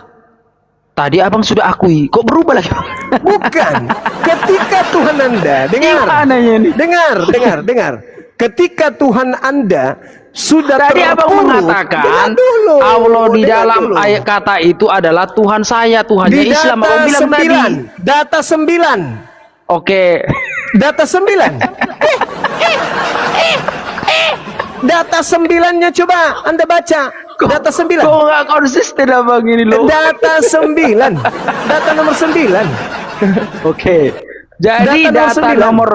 Tadi abang sudah akui, kok berubah lagi? Bukan. Ketika Tuhan Anda, Gimana ini? dengar. Ketika Tuhan Anda sudah Tadi abang terpuruk, mengatakan dengar dulu, Allah di dengar dalam dulu. ayat kata itu adalah Tuhan saya, Tuhannya Di Islam. Abang bilang tadi. data 9. Oke. Data 9. Data 9-nya coba Anda baca. Data 9. Kok nggak konsisten abang ini loh? Data 9. Data nomor 9. Oke. Jadi Data nomor data 9. nomor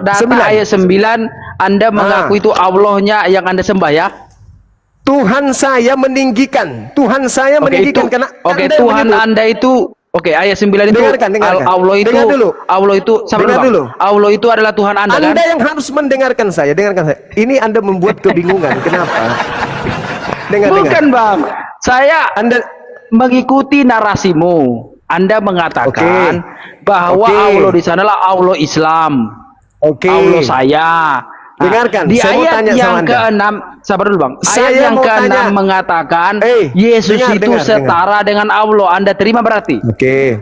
data 9. ayat 9 Anda mengaku itu Allahnya yang Anda sembah ya? Tuhan saya meninggikan. Tuhan saya Oke, meninggikan itu. karena Oke, Anda Tuhan menyebut. Anda itu ayat 9 itu Dengarkan. Allah itu Dengar dulu. Allah itu sabar Dengar Bang. dulu. Allah itu adalah Tuhan Anda kan? Anda yang harus mendengarkan saya. Dengarkan saya. Ini Anda membuat kebingungan. Kenapa? Dengar. Bukan Bang. Saya Anda mengikuti narasimu. Anda mengatakan bahwa Oke. Allah di sanalah Allah Islam. Oke. Allah saya. Nah, Dengarkan, di saya mau ayat tanya yang sama Anda. ke-6, sabar dulu Bang. Ayat Saya yang mau ke-6 tanya. mengatakan Yesus itu dengar. setara dengan Allah. Anda terima berarti? Oke.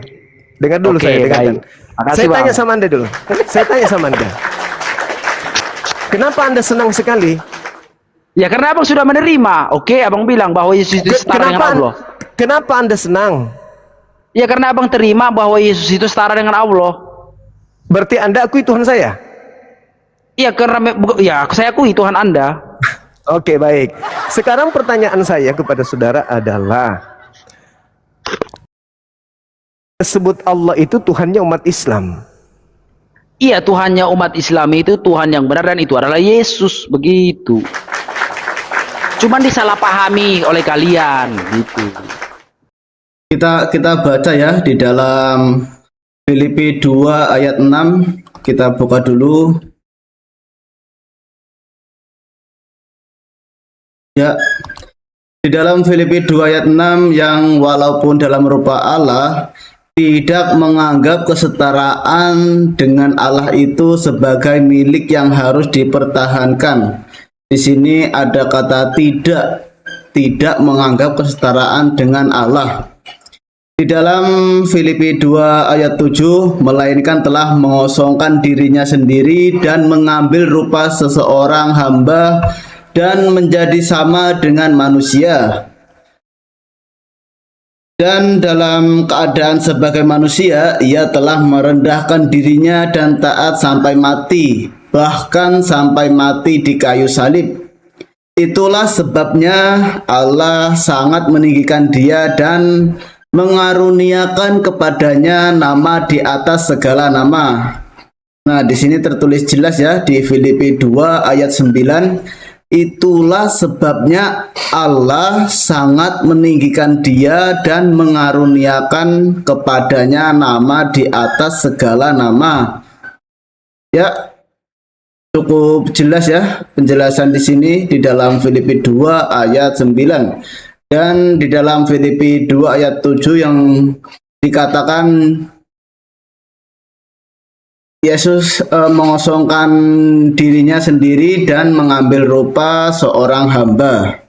Dengar dulu Oke, saya, dengarkan. baik. Makasih, Saya tanya Bang. sama Anda dulu. Saya tanya sama Anda. Kenapa Anda senang sekali? Ya karena Abang sudah menerima. Oke, Abang bilang bahwa Yesus itu setara dengan Allah. Kenapa Anda senang? Ya karena Abang terima bahwa Yesus itu setara dengan Allah. Berarti Anda akui Tuhan saya? Ya karena saya akui Tuhan Anda. Oke, baik. Sekarang pertanyaan saya kepada saudara adalah, sebut Allah itu Tuhannya umat Islam. Iya, Tuhannya umat Islam itu Tuhan yang benar dan itu adalah Yesus, begitu. Cuman disalahpahami oleh kalian gitu. Kita baca ya di dalam Filipi 2 ayat 6. Kita buka dulu. Ya. Di dalam Filipi 2 ayat 6 yang walaupun dalam rupa Allah tidak menganggap kesetaraan dengan Allah itu sebagai milik yang harus dipertahankan. Di sini ada kata tidak menganggap kesetaraan dengan Allah. Di dalam Filipi 2 ayat 7, melainkan telah mengosongkan dirinya sendiri dan mengambil rupa seseorang hamba dan menjadi sama dengan manusia. Dan dalam keadaan sebagai manusia, ia telah merendahkan dirinya dan taat sampai mati, bahkan sampai mati di kayu salib. Itulah sebabnya Allah sangat meninggikan dia dan mengaruniakan kepadanya nama di atas segala nama. Nah, di sini tertulis jelas ya di Filipi 2 ayat 9. Itulah sebabnya Allah sangat meninggikan dia dan mengaruniakan kepadanya nama di atas segala nama. Ya, cukup jelas ya penjelasan di sini di dalam Filipi 2 ayat 9. Dan di dalam Filipi 2 ayat 7 yang dikatakan Yesus mengosongkan dirinya sendiri dan mengambil rupa seorang hamba.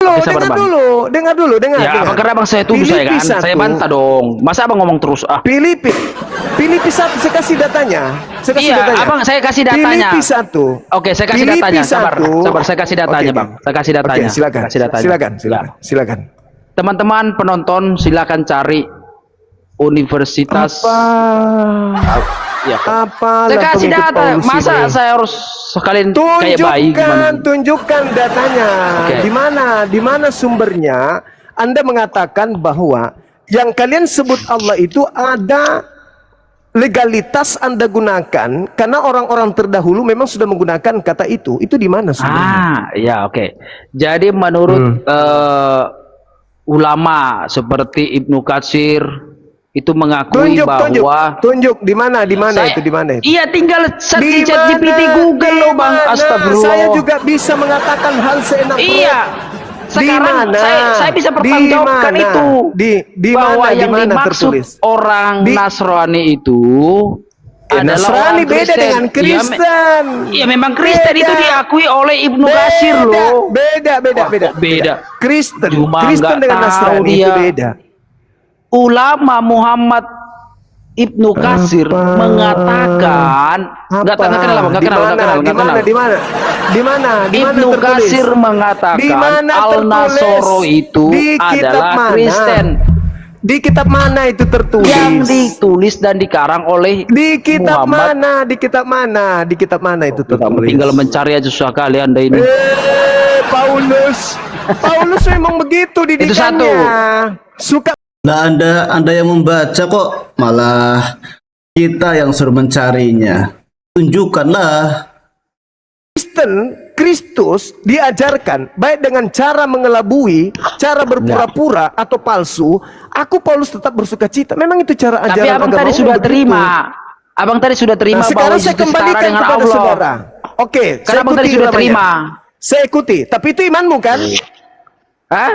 Dengar dulu. Ya, Abang karena Abang saya tuduh saya kan. Saya bantah dong. Masa Abang ngomong terus? Filipi 1, saya kasih datanya. Abang saya kasih datanya. Filipi 1. Oke, saya kasih Filipi datanya. Sabar, 1. saya kasih datanya, Oke. Bang. Saya kasih datanya. Oke, silakan. Kasih datanya. Silakan. Teman-teman penonton silakan cari universitas. Ya, Apa? saya kasih data. Masa saya harus sekalian kayak bayi gimana? Tunjukkan datanya. Oke. Di mana sumbernya? Anda mengatakan bahwa yang kalian sebut Allah itu ada legalitas Anda gunakan karena orang-orang terdahulu memang sudah menggunakan kata itu. Itu di mana sumbernya? Ya oke. Jadi menurut ulama seperti Ibnu Katsir, itu mengakui bahwa tunjuk di mana saya- itu di mana itu? Iya, tinggal search di Di chat GPT mana? Google Di loh Bang. mana? Astagfirullah. Saya juga bisa mengatakan hal seenak Iya. Sekarang Di mana? saya bisa Di pertanggungjawabkan mana? itu. Di bahwa mana? Di yang mana dimaksud tertulis? orang Di- Nasrani itu adalah Nasrani orang beda Kristen. dengan Kristen. Iya, memang Kristen itu Beda. diakui oleh Ibnu Katsir loh. Beda. Wah, kok beda? Kristen, Cuma Kristen nggak dengan tahu Nasrani itu dia. beda. Ulama Muhammad Ibnu Katsir Apa? mengatakan nggak kenal Bang, nggak kenal. Di mana Ibnu tertulis? Katsir Di mengatakan mana Al-Nasoro tertulis? itu Di kitab adalah mana? Kristen Di kitab mana itu tertulis? yang ditulis dan dikarang oleh Di kitab Muhammad. mana? Di kitab mana? Di kitab mana itu tertulis? Tinggal mencari aja susah kali Anda ini. Paulus memang begitu didikannya. Itu satu. Suka Lah Anda yang membaca kok malah kita yang suruh mencarinya. Tunjukkanlah. Kristus diajarkan baik dengan cara mengelabui, cara berpura-pura atau palsu. Aku Paulus tetap bersuka cita. Memang itu cara Tapi ajaran abang agama tadi Allah sudah begitu. terima. Abang tadi sudah terima Nah, bahwa sekarang Yesus saya itu setara kembalikan dengan kepada Allah. saudara. Oke, Karena abang tadi ikuti sudah namanya. terima. Saya ikuti, tapi itu imanmu kan? Hah?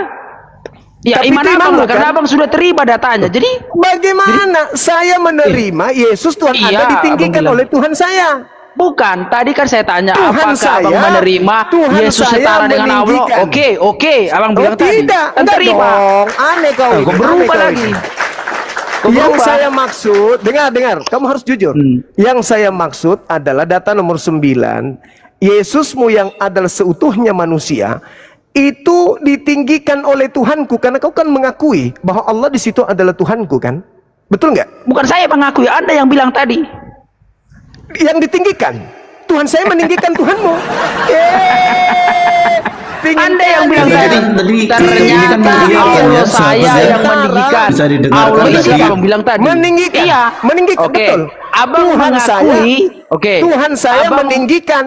Ya Tapi iman itu abang imanmu lah, karena kan? abang sudah terima datanya. Jadi Bagaimana saya menerima Yesus Tuhan Iya, Anda abang ditinggikan bilang. oleh Tuhan saya? bukan, tadi kan saya tanya Tuhan apakah abang saya- menerima Tuhan Yesus saya setara dengan Allah? meninggikan. Oke, abang bilang tadi. Tidak, Kan enggak terima. dong. Aneh kau ini, Kok aneh berubah kau lagi? ini. Kok Yang berubah? saya maksud, dengar, kamu harus jujur. Yang saya maksud adalah data nomor 9, Yesusmu yang adalah seutuhnya manusia, itu ditinggikan oleh Tuhanku, karena kau kan mengakui bahwa Allah di situ adalah Tuhanku kan? Betul nggak? Bukan saya mengakui, Anda yang bilang tadi. Yang ditinggikan, Tuhan saya meninggikan Tuhanmu. Pingin Anda yang kali bilang ya. tadi. Tadi Ternyata kan mendengarkan Allah ya, saya sahabat ya. yang meninggikan. Bisa didengarkan Allah itu tadi. siapa abang bilang tadi? Meninggikan. Iya. Meninggikan, Oke. betul. Abang Tuhan mengakui. saya, Oke. Tuhan saya Abang- meninggikan.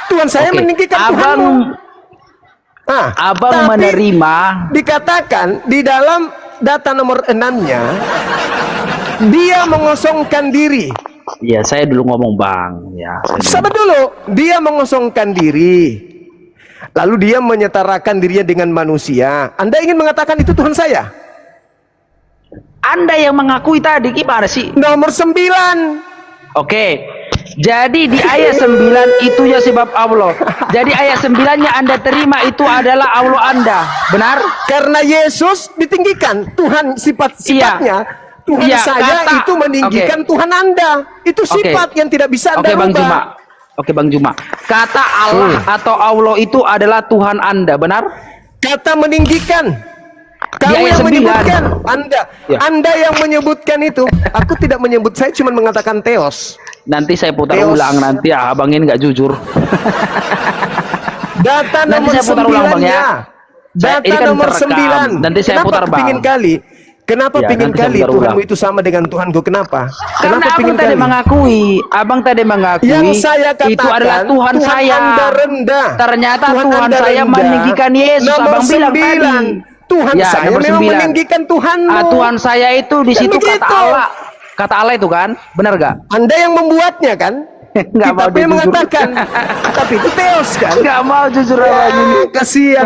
Tuhan saya Oke. meninggikan Abang Tuhanmu. Ah, Abang tapi menerima. dikatakan di dalam data nomor 6-nya, dia mengosongkan diri. Ya, saya dulu ngomong Bang. Ya. Sabar dulu, dia mengosongkan diri. Lalu dia menyetarakan dirinya dengan manusia. Anda ingin mengatakan itu Tuhan saya? Anda yang mengakui tadi gimana sih? Nomor 9. Oke. Jadi di ayat 9 itu ya sebab Allah. Jadi ayat 9-nya Anda terima itu adalah Allah Anda. Benar? Karena Yesus ditinggikan, Tuhan sifat-sifatnya, Tuhan Iya, saya kata- itu meninggikan oke. Tuhan Anda. Itu sifat yang tidak bisa Anda Oke Bang rubah. Juma. Oke Bang Juma. Kata Allah atau Allah itu adalah Tuhan Anda, benar? Kata meninggikan. Kamu Di ayat yang 9. menyebutkan, Ya. Anda yang menyebutkan itu. Aku tidak menyebut, saya cuma mengatakan teos. Nanti saya putar Teos. ulang nanti ya, Abang ini nggak jujur. Data Nanti nomor saya putar ulang, Bang, ya. 9-nya. Ini Data kan nomor terekam. 9. Nanti saya Kenapa putar, Bang. kepingin kali? Kenapa Ya, pingin nanti saya kali putar Tuhanmu ulang. itu sama dengan Tuhanku? Kenapa? Karena Kenapa abang pingin tadi kali? mengakui, abang tadi mengakui Yang saya katakan, itu adalah Tuhan saya. Anda rendah. Ternyata Tuhan Anda saya rendah. meninggikan Yesus. Nomor Abang bilang 9. tadi. Tuhan Ya, saya nomor memang 9. meninggikan Tuhanmu. Tuhan saya itu di Kan situ kata begitu. Allah. Kata Allah itu kan, benar gak? Anda yang membuatnya kan? Nggak mau Kitabnya jujur. mengatakan. Tapi itu teos kan? Gak mau jujur abang ini. Kasihan.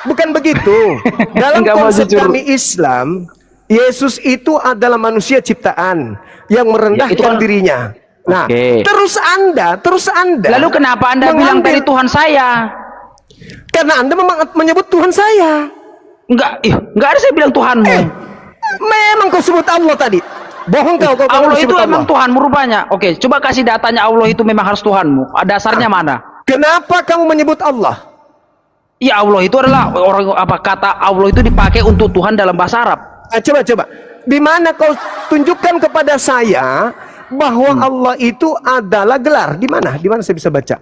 Bukan begitu. Dalam Nggak mau konsep jujur. kami Islam, Yesus itu adalah manusia ciptaan yang merendahkan Ya, itu kan- dirinya. Nah, Oke. terus Anda. Lalu kenapa Anda bilang mengambil- tadi Tuhan saya? Karena Anda menyebut Tuhan saya. Enggak ada saya bilang Tuhanmu. Memang kau sebut Allah tadi. Bohong kau Allah itu sebut emang Tuhanmu rupanya. Oke, coba kasih datanya Allah itu memang harus Tuhanmu. Dasarnya mana? Kenapa kamu menyebut Allah? Ya Allah itu adalah kata Allah itu dipakai untuk Tuhan dalam bahasa Arab. Coba. Di mana kau tunjukkan kepada saya bahwa Allah itu adalah gelar? Di mana? Di mana saya bisa baca?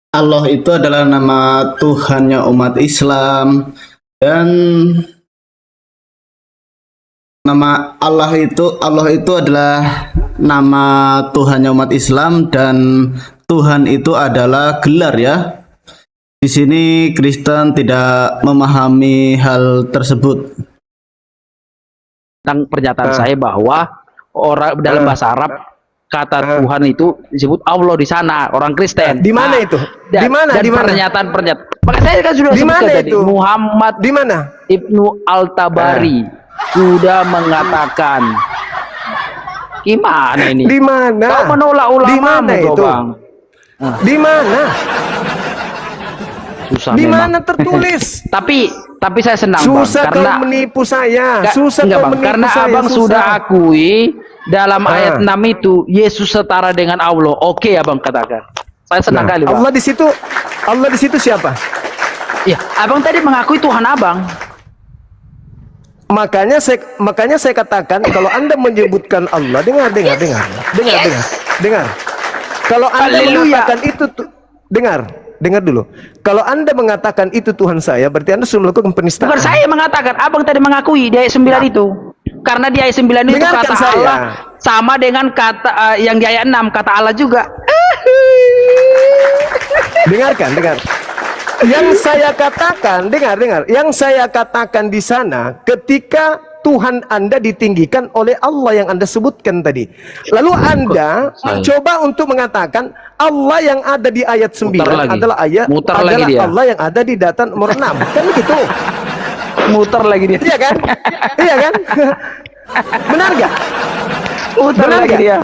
Allah itu adalah nama Tuhannya umat Islam, dan nama Allah itu adalah nama Tuhannya umat Islam, dan Tuhan itu adalah gelar ya. Di sini Kristen tidak memahami hal tersebut. tentang pernyataan saya bahwa orang dalam bahasa Arab kata Tuhan itu disebut Allah di sana, orang Kristen. Di mana itu? Di mana? Dan Di mana? pernyataan. Maka saya kan sudah Di sebutkan mana tadi, itu? Muhammad Di mana? Ibnu Al-Tabari sudah mengatakan. Gimana ini? Di mana? Kau menolak ulama Di mana itu? Bang. Di mana? Susah Di memang. mana tertulis? Tapi saya senang Susah Bang, karena kau menipu saya. Susah enggak, kau Bang, menipu karena saya. Abang susah. sudah akui dalam ayat 6 itu Yesus setara dengan Allah. Oke, Abang katakan. Saya senang Nah, kali, Bang. Allah di situ siapa? Ya, Abang tadi mengakui Tuhan Abang. Makanya saya katakan kalau Anda menyebutkan Allah, dengar. Kalau Anda Haleluya. mengatakan itu dengar dulu. Kalau Anda mengatakan itu Tuhan saya, berarti Anda sudah melakukan penistaan. Bukan saya mengatakan, Abang tadi mengakui di ayat 9 itu. Karena di ayat 9 itu Dengarkan kata saya. Allah sama dengan kata yang di ayat 6 kata Allah juga. Dengar. Yang saya katakan, dengar. Yang saya katakan di sana ketika Tuhan Anda ditinggikan oleh Allah yang Anda sebutkan tadi. Lalu Anda coba untuk mengatakan Allah yang ada di ayat 9 adalah Allah yang ada di data nomor 6. Kan begitu? Muter lagi dia. Iya kan? Iya kan? Benar gak? Muter Benar lagi nggak? dia.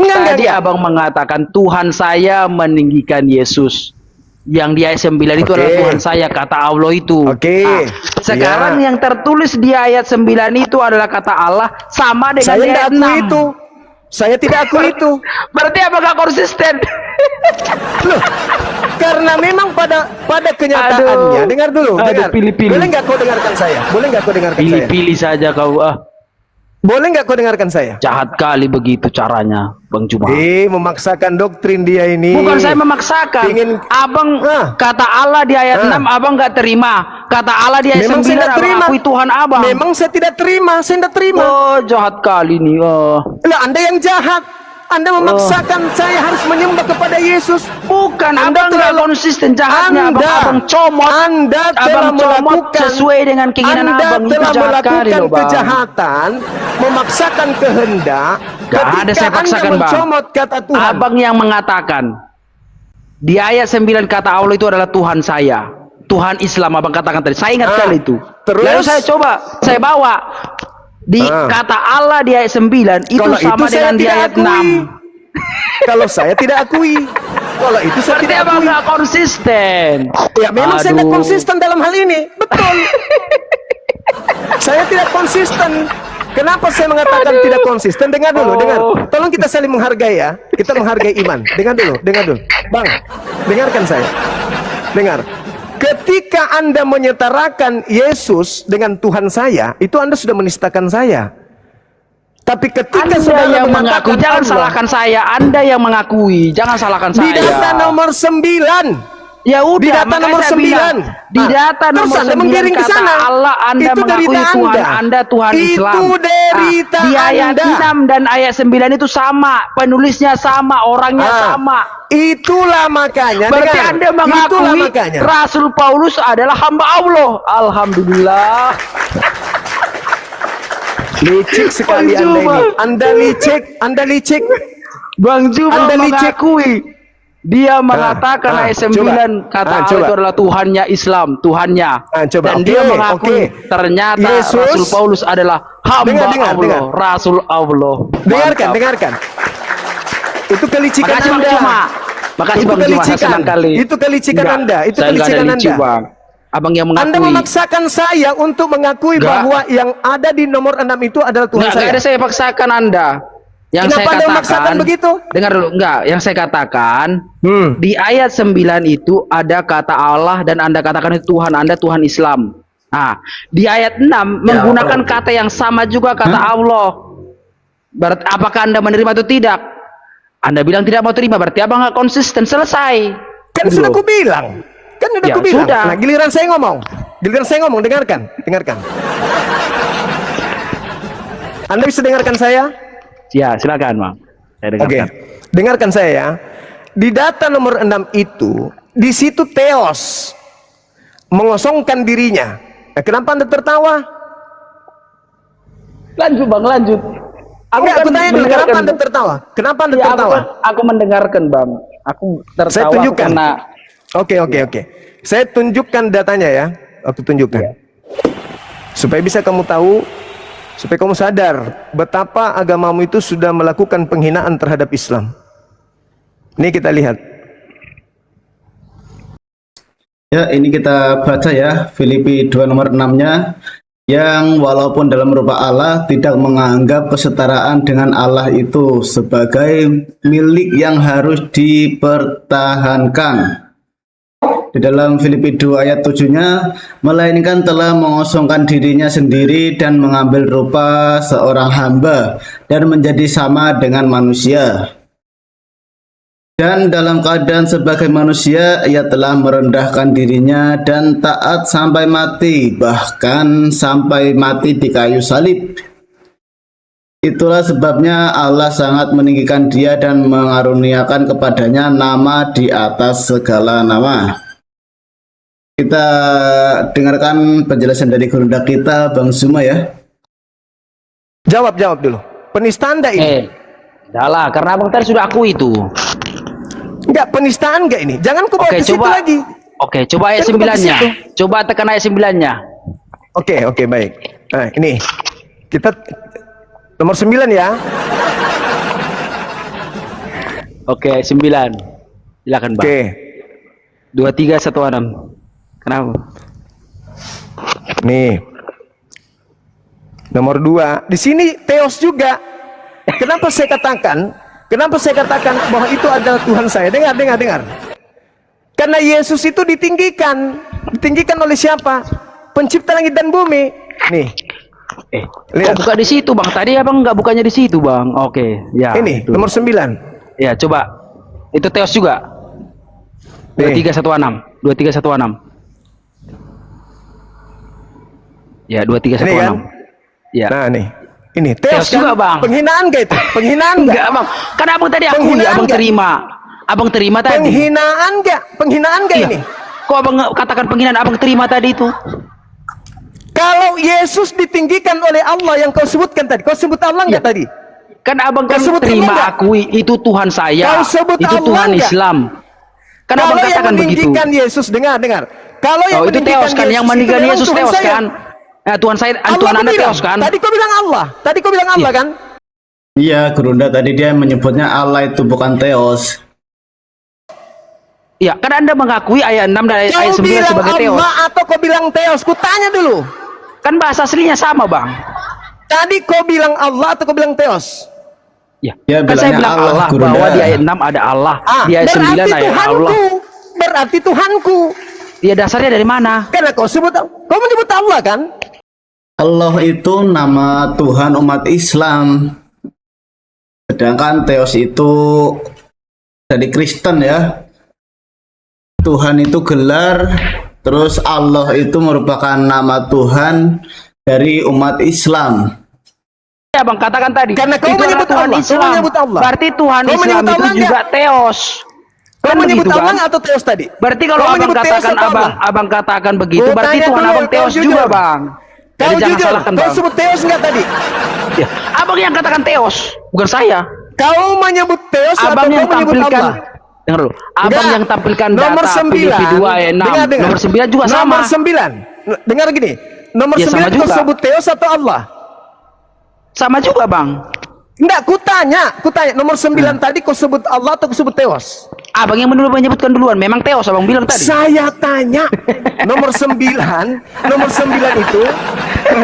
Enggak. Tadi Abang mengatakan Tuhan saya meninggikan Yesus. Yang di ayat 9 itu adalah Tuhan saya, kata Allah itu. Oke. Sekarang yang tertulis di ayat 9 itu adalah kata Allah sama dengan Saya di tidak ayat akui 6. itu. Saya tidak akui itu. Berarti Abang gak konsisten. Loh, karena memang pada kenyataannya, Aduh. dengar dulu, Aduh, dengar. pilih-pilih. Boleh nggak kau dengarkan saya? Pilih-pilih saja kau. Boleh nggak kau dengarkan saya? Jahat kali begitu caranya, Bang Juma. Memaksakan doktrin dia ini. Bukan saya memaksakan. Abang kata Allah di ayat 6 Abang nggak terima. Kata Allah di ayat Memang 9 saya tidak Abang terima. akui Tuhan Abang. Memang saya tidak terima. Oh, jahat kali nih. Lah, Anda yang jahat. Anda memaksakan saya harus menyembah kepada Yesus. Bukan, Anda Abang nggak konsisten jahatnya. Abang comot. Anda telah melakukan sesuai dengan keinginan Abang. Itu telah jahat kali melakukan loh, Bang. kejahatan, memaksakan kehendak. Gak ada saya paksakan, Anda Bang. mencomot kata Tuhan. Abang yang mengatakan di ayat 9 kata Allah itu adalah Tuhan saya, Tuhan Islam. Abang katakan tadi, saya ingat kali itu. Terus? Lalu saya bawa di kata Allah di ayat 9 itu Kalau sama itu saya dengan di tidak ayat akui. 6. Kalau saya tidak akui. Kalau itu saya Berarti tidak Abang akui. nggak konsisten. Ya memang saya tidak Aduh. konsisten dalam hal ini. Betul. Saya tidak konsisten. Kenapa saya mengatakan tidak konsisten? Dengar dulu, dengar. Tolong kita saling menghargai ya. Kita menghargai iman. Dengar dulu. Bang, dengarkan saya. Dengar. Ketika Anda menyetarakan Yesus dengan Tuhan saya, itu Anda sudah menistakan saya. Tapi ketika Anda saudara yang mengatakan mengaku, jangan Allah, salahkan saya. Anda yang mengakui, jangan salahkan di saya. data nomor 9. Ya udah, Di data makanya nomor saya 9. bilang, di data Terus nomor Anda 9 menggiring ke kata sana. Allah Anda Itu mengakui derita Tuhan Anda. Anda Tuhan Itu Islam. derita Di ayat Anda. 6 dan ayat 9 itu sama, penulisnya sama, orangnya sama. Itulah makanya. Berarti dengar. Anda Itulah mengakui makanya. Rasul Paulus adalah hamba Allah. Alhamdulillah. Licik sekali Bang Anda Juma. ini. Anda licik. Bang Juma Anda licik. mengakui. Dia mengatakan ayat 9 kata Allah coba. itu adalah Tuhannya Islam, Tuhannya. Coba. Dan Oke, dia mengakui ternyata Yesus. Rasul Paulus adalah hamba Dengar. Allah, Rasul Allah. Mantap. Dengarkan. Itu kelicikan Makasih Bang Anda. Juma. Makasih Itu Bang Juma, saya kelicikan. senang kali. Itu kelicikan Enggak, Anda. Itu saya enggak ada kelicikan licik, Anda. Bang. Abang yang mengakui. Anda memaksakan saya untuk mengakui Enggak. bahwa yang ada di nomor 6 itu adalah Tuhan Enggak saya. ada saya paksakan Anda. Yang Kenapa saya Anda katakan memaksakan begitu? Dengar dulu, enggak, yang saya katakan di ayat 9 itu ada kata Allah dan Anda katakan itu Tuhan Anda, Tuhan Islam. Nah, di ayat 6 menggunakan kata yang sama juga kata Allah. Berarti apakah Anda menerima atau tidak? Anda bilang tidak mau terima, berarti Abang nggak konsisten, selesai. Kan Gitu sudah loh. aku bilang. Kan udah Ya, aku bilang. sudah. Nah, giliran saya ngomong. Dengarkan. Anda bisa dengarkan saya? Ya, silakan, Bang. Saya Oke. dengarkan. Dengarkan saya ya. Di data nomor 6 itu, di situ Theos mengosongkan dirinya. Nah, kenapa Anda tertawa? Lanjut bang, lanjut. Enggak, aku tanya dulu, kenapa Anda tertawa? Kenapa Anda Ya, tertawa? aku mendengarkan bang. Aku tertawa Saya tunjukkan. karena Oke. Saya tunjukkan datanya ya. Aku tunjukkan. Supaya bisa kamu tahu, supaya kamu sadar betapa agamamu itu sudah melakukan penghinaan terhadap Islam. Ini kita lihat. Ya, ini kita baca ya, Filipi 2 nomor 6-nya, yang walaupun dalam rupa Allah tidak menganggap kesetaraan dengan Allah itu sebagai milik yang harus dipertahankan. Di dalam Filipi 2 ayat 7-nya, melainkan telah mengosongkan dirinya sendiri dan mengambil rupa seorang hamba dan menjadi sama dengan manusia. Dan dalam keadaan sebagai manusia, ia telah merendahkan dirinya dan taat sampai mati, bahkan sampai mati di kayu salib. Itulah sebabnya Allah sangat meninggikan dia dan mengaruniakan kepadanya nama di atas segala nama. Kita dengarkan penjelasan dari gurunda kita, Bang Zuma ya. Jawab dulu. Penistaan enggak ini? dah lah, karena abang tadi sudah aku itu. Enggak, penistaan enggak ini? Jangan kau bawa Oke, ke situ coba lagi. Oke, coba ayat Jangan kau bawa ke 9-nya. situ. Coba tekan ayat 9-nya. Oke, baik. Nah, ini. Kita nomor 9 ya. Oke, 9. Silakan, Bang. Oke. 2316. Kenapa? Nih. Nomor 2. Di sini Theos juga. Kenapa saya katakan bahwa itu adalah Tuhan saya? Dengar. Karena Yesus itu ditinggikan oleh siapa? Pencipta langit dan bumi. Nih. Lihat. Kok buka di situ, Bang? Tadi abang nggak bukanya di situ, Bang. Oke, ya. Ini itu. nomor 9. Ya, coba. Itu Theos juga. Nih. 2316. 2316. Ya, Ini kan? 2316. Ya. Nah, nih. Ini Theos Theos juga, kan? Bang. Penghinaan gak itu? Penghinaan Enggak, gak? Bang. Karena abang tadi akui, Penghinaan abang nggak? terima. Abang terima tadi. Penghinaan gak Iya. ini? Kok abang katakan penghinaan, abang terima tadi itu? Kalau Yesus ditinggikan oleh Allah yang kau sebutkan tadi, kau sebut Allah enggak Iya. tadi? Kan abang kan Kau sebut terima, Allah nggak? akui itu Tuhan saya. Kau sebut Itu Allah Tuhan nggak? Islam. Kan abang Kalau yang katakan begitu. meninggikan Yesus, dengar. Kalau yang Oh, itu Theos kan, yang meninggikan itu memang Yesus Tuhan Theos saya. kan. Nah, Tuhan saya, Allah Tuhan kau Anda bilang. Theos kan. Tadi kau bilang Allah Iya. kan? Iya, gurunda tadi dia menyebutnya Allah itu bukan Theos. Iya, kan Anda mengakui ayat 6 dan ayat Kau 9 bilang sebagai Theos. Allah atau kau bilang Theos? Ku tanya dulu. Kan bahasa aslinya sama, Bang. Tadi kau bilang Allah atau kau bilang Theos? Ya, Ya, kan saya bilangnya bilang Allah, Allah, gurunda. bahwa di ayat 6 ada Allah, di ayat 9 berarti ada Tuhanku. Allah. Berarti Tuhanku. Ya, dasarnya dari mana? Karena kau menyebut Allah kan? Allah itu nama Tuhan umat Islam. Sedangkan Theos itu dari Kristen ya. Tuhan itu gelar, terus Allah itu merupakan nama Tuhan dari umat Islam. Ya, Bang, katakan tadi. Karena kau itu adalah menyebut Tuhan Allah, kau Islam. menyebut Allah. Berarti Tuhan Kau Islam menyebut itu Allah juga Theos. Kau Kan menyebut begitu, Allah kan? atau Theos tadi? Berarti kalau Kau abang menyebut Theos katakan atau Allah? abang katakan begitu, Gua berarti tanya Tuhan dulu, abang kau Theos jujur. juga, Bang. Jadi Kau jangan jujur, salahkan, kau Bang. sebut Theos enggak tadi? Ya, abang yang katakan Theos, bukan saya. Kau menyebut Theos atau Abang kau yang menyebut tampilkan. Allah? Dengar dulu. Abang Enggak. yang tampilkan Nomor data 9. Filipi 2 ayat 6. Dengar. Nomor 9 juga sama. Nomor 9. Dengar gini. Nomor Ya, 9 sama kau juga. sebut Theos atau Allah? Sama juga, Bang. Enggak, ku tanya. Nomor 9 tadi kau sebut Allah atau kau sebut Theos? Abang yang menyebutkan duluan. Memang Theos abang bilang tadi. Saya tanya. Nomor 9 itu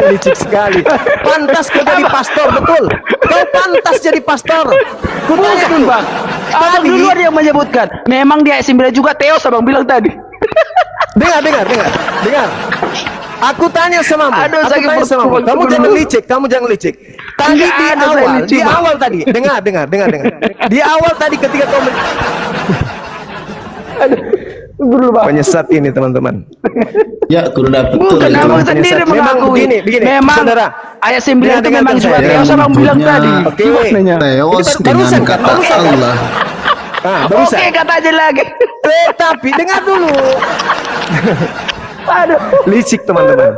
licik sekali. Pantas kau jadi pastor, betul. Kau pantas jadi pastor. Ku tanya dulu, Bang. Abang Tadi- duluan yang menyebutkan. Memang di ayat 9 juga Theos abang bilang tadi. Dengar. Aku tanya sama Aduh, kamu. sakit perut. Kamu jangan licik. Tadi Nggak di ada, saya awal, licik, di Bang. awal tadi. Dengar. Di awal tadi ketika kau Dulu, Bang. penyesat ini teman-teman. Ya, gurunda betul Bukan itu. abang Penyesat. sendiri Memang mengakui. begini, Memang saudara. ayat 9 itu Dengar memang juga saya. Theos abang bilang Menyebutnya tadi. Oke. Gimana? Theos Ini dengan barusan kan? kata Barusan kan? Allah. Barusan. Oke, kata aja lagi. Tapi dengar dulu. Aduh. Licik teman-teman.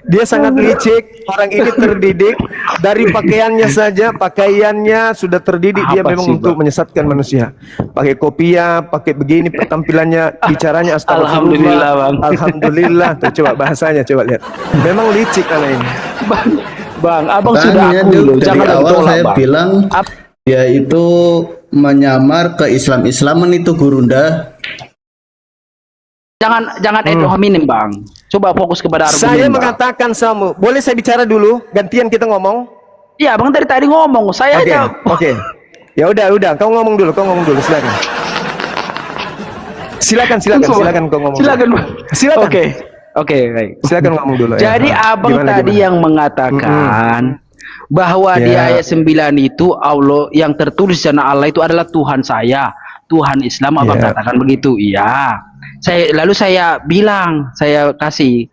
Dia sangat licik, orang ini terdidik dari pakaiannya saja, pakaiannya sudah terdidik, dia Apa memang sih, untuk Bang? menyesatkan manusia. Pakai kopiah, pakai begini tampilannya, bicaranya Alhamdulillah, Bang. Alhamdulillah. Tuh coba bahasanya, coba lihat. Memang licik anak ini. Bang, abang sudah Makanya akui loh, dari jangan awal ditolak, saya Bang. bilang dia itu menyamar ke Islaman itu Gurunda. Jangan ad hominem, Bang. Coba fokus kepada argumen. Saya Bang. mengatakan sama, boleh saya bicara dulu, gantian kita ngomong. Iya, Bang dari tadi ngomong, saya Oke, aja. oke. Ya udah, kau ngomong dulu, silakan. Silakan kau ngomong. Silakan, dulu. Bang. Silakan. Oke, baik. Silakan ngomong dulu. Jadi Ya. abang Gimana, tadi gimana? yang mengatakan bahwa di Ya. ayat 9 itu Allah yang tertulis di sana Allah itu adalah Tuhan saya, Tuhan Islam, abang Ya. katakan begitu. Iya. Lalu saya bilang, saya kasih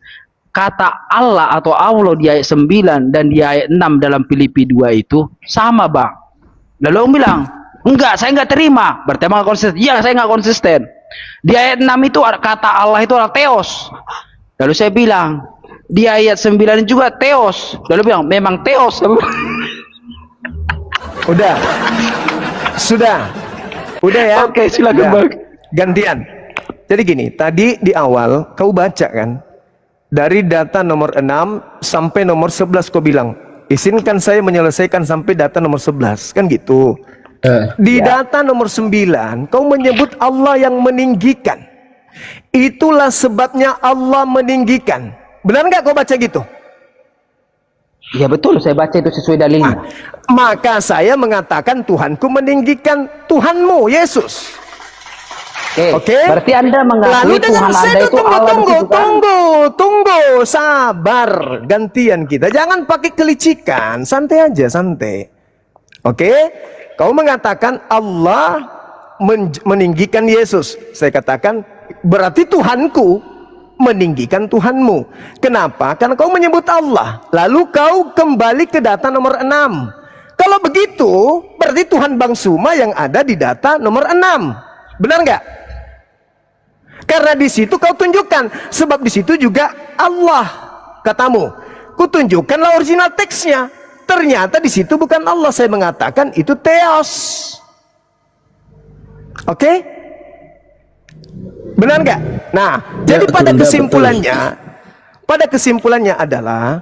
kata Allah atau Allah di ayat 9 dan di ayat 6 dalam Filipi 2 itu sama, Bang. Lalu ông bilang, enggak, saya enggak terima. Berarti emang konsisten. Iya, saya enggak konsisten. Di ayat 6 itu kata Allah itu adalah Theos. Lalu saya bilang, di ayat 9 juga Theos. Lalu bilang, memang Theos. Udah. Sudah. Udah ya. Oke, silakan, Udah. Bang. Gantian. Jadi gini, tadi di awal kau baca kan, dari data nomor 6 sampai nomor 11 kau bilang, izinkan saya menyelesaikan sampai data nomor 11, kan gitu. Di data nomor 9 kau menyebut Allah yang meninggikan. Itulah sebabnya Allah meninggikan. Benar nggak kau baca gitu? Ya betul, saya baca itu sesuai dalilnya. Maka saya mengatakan Tuhanku meninggikan Tuhanmu Yesus. Oke. Berarti Anda mengakui Lalu dengan Tuhan Anda saya itu Allah di situ, kan? tunggu, sabar, gantian kita. Jangan pakai kelicikan, santai aja, santai. Oke, kau mengatakan Allah meninggikan Yesus. Saya katakan berarti Tuhanku meninggikan Tuhanmu. Kenapa? Karena kau menyebut Allah. Lalu kau kembali ke data nomor 6. Kalau begitu, berarti Tuhan Bang Suma yang ada di data nomor 6. Benar nggak? Karena di situ kau tunjukkan, sebab di situ juga Allah katamu. Kutunjukkanlah original teksnya. Ternyata di situ bukan Allah. Saya mengatakan itu Theos. Oke? Benar nggak? Nah, jadi pada kesimpulannya adalah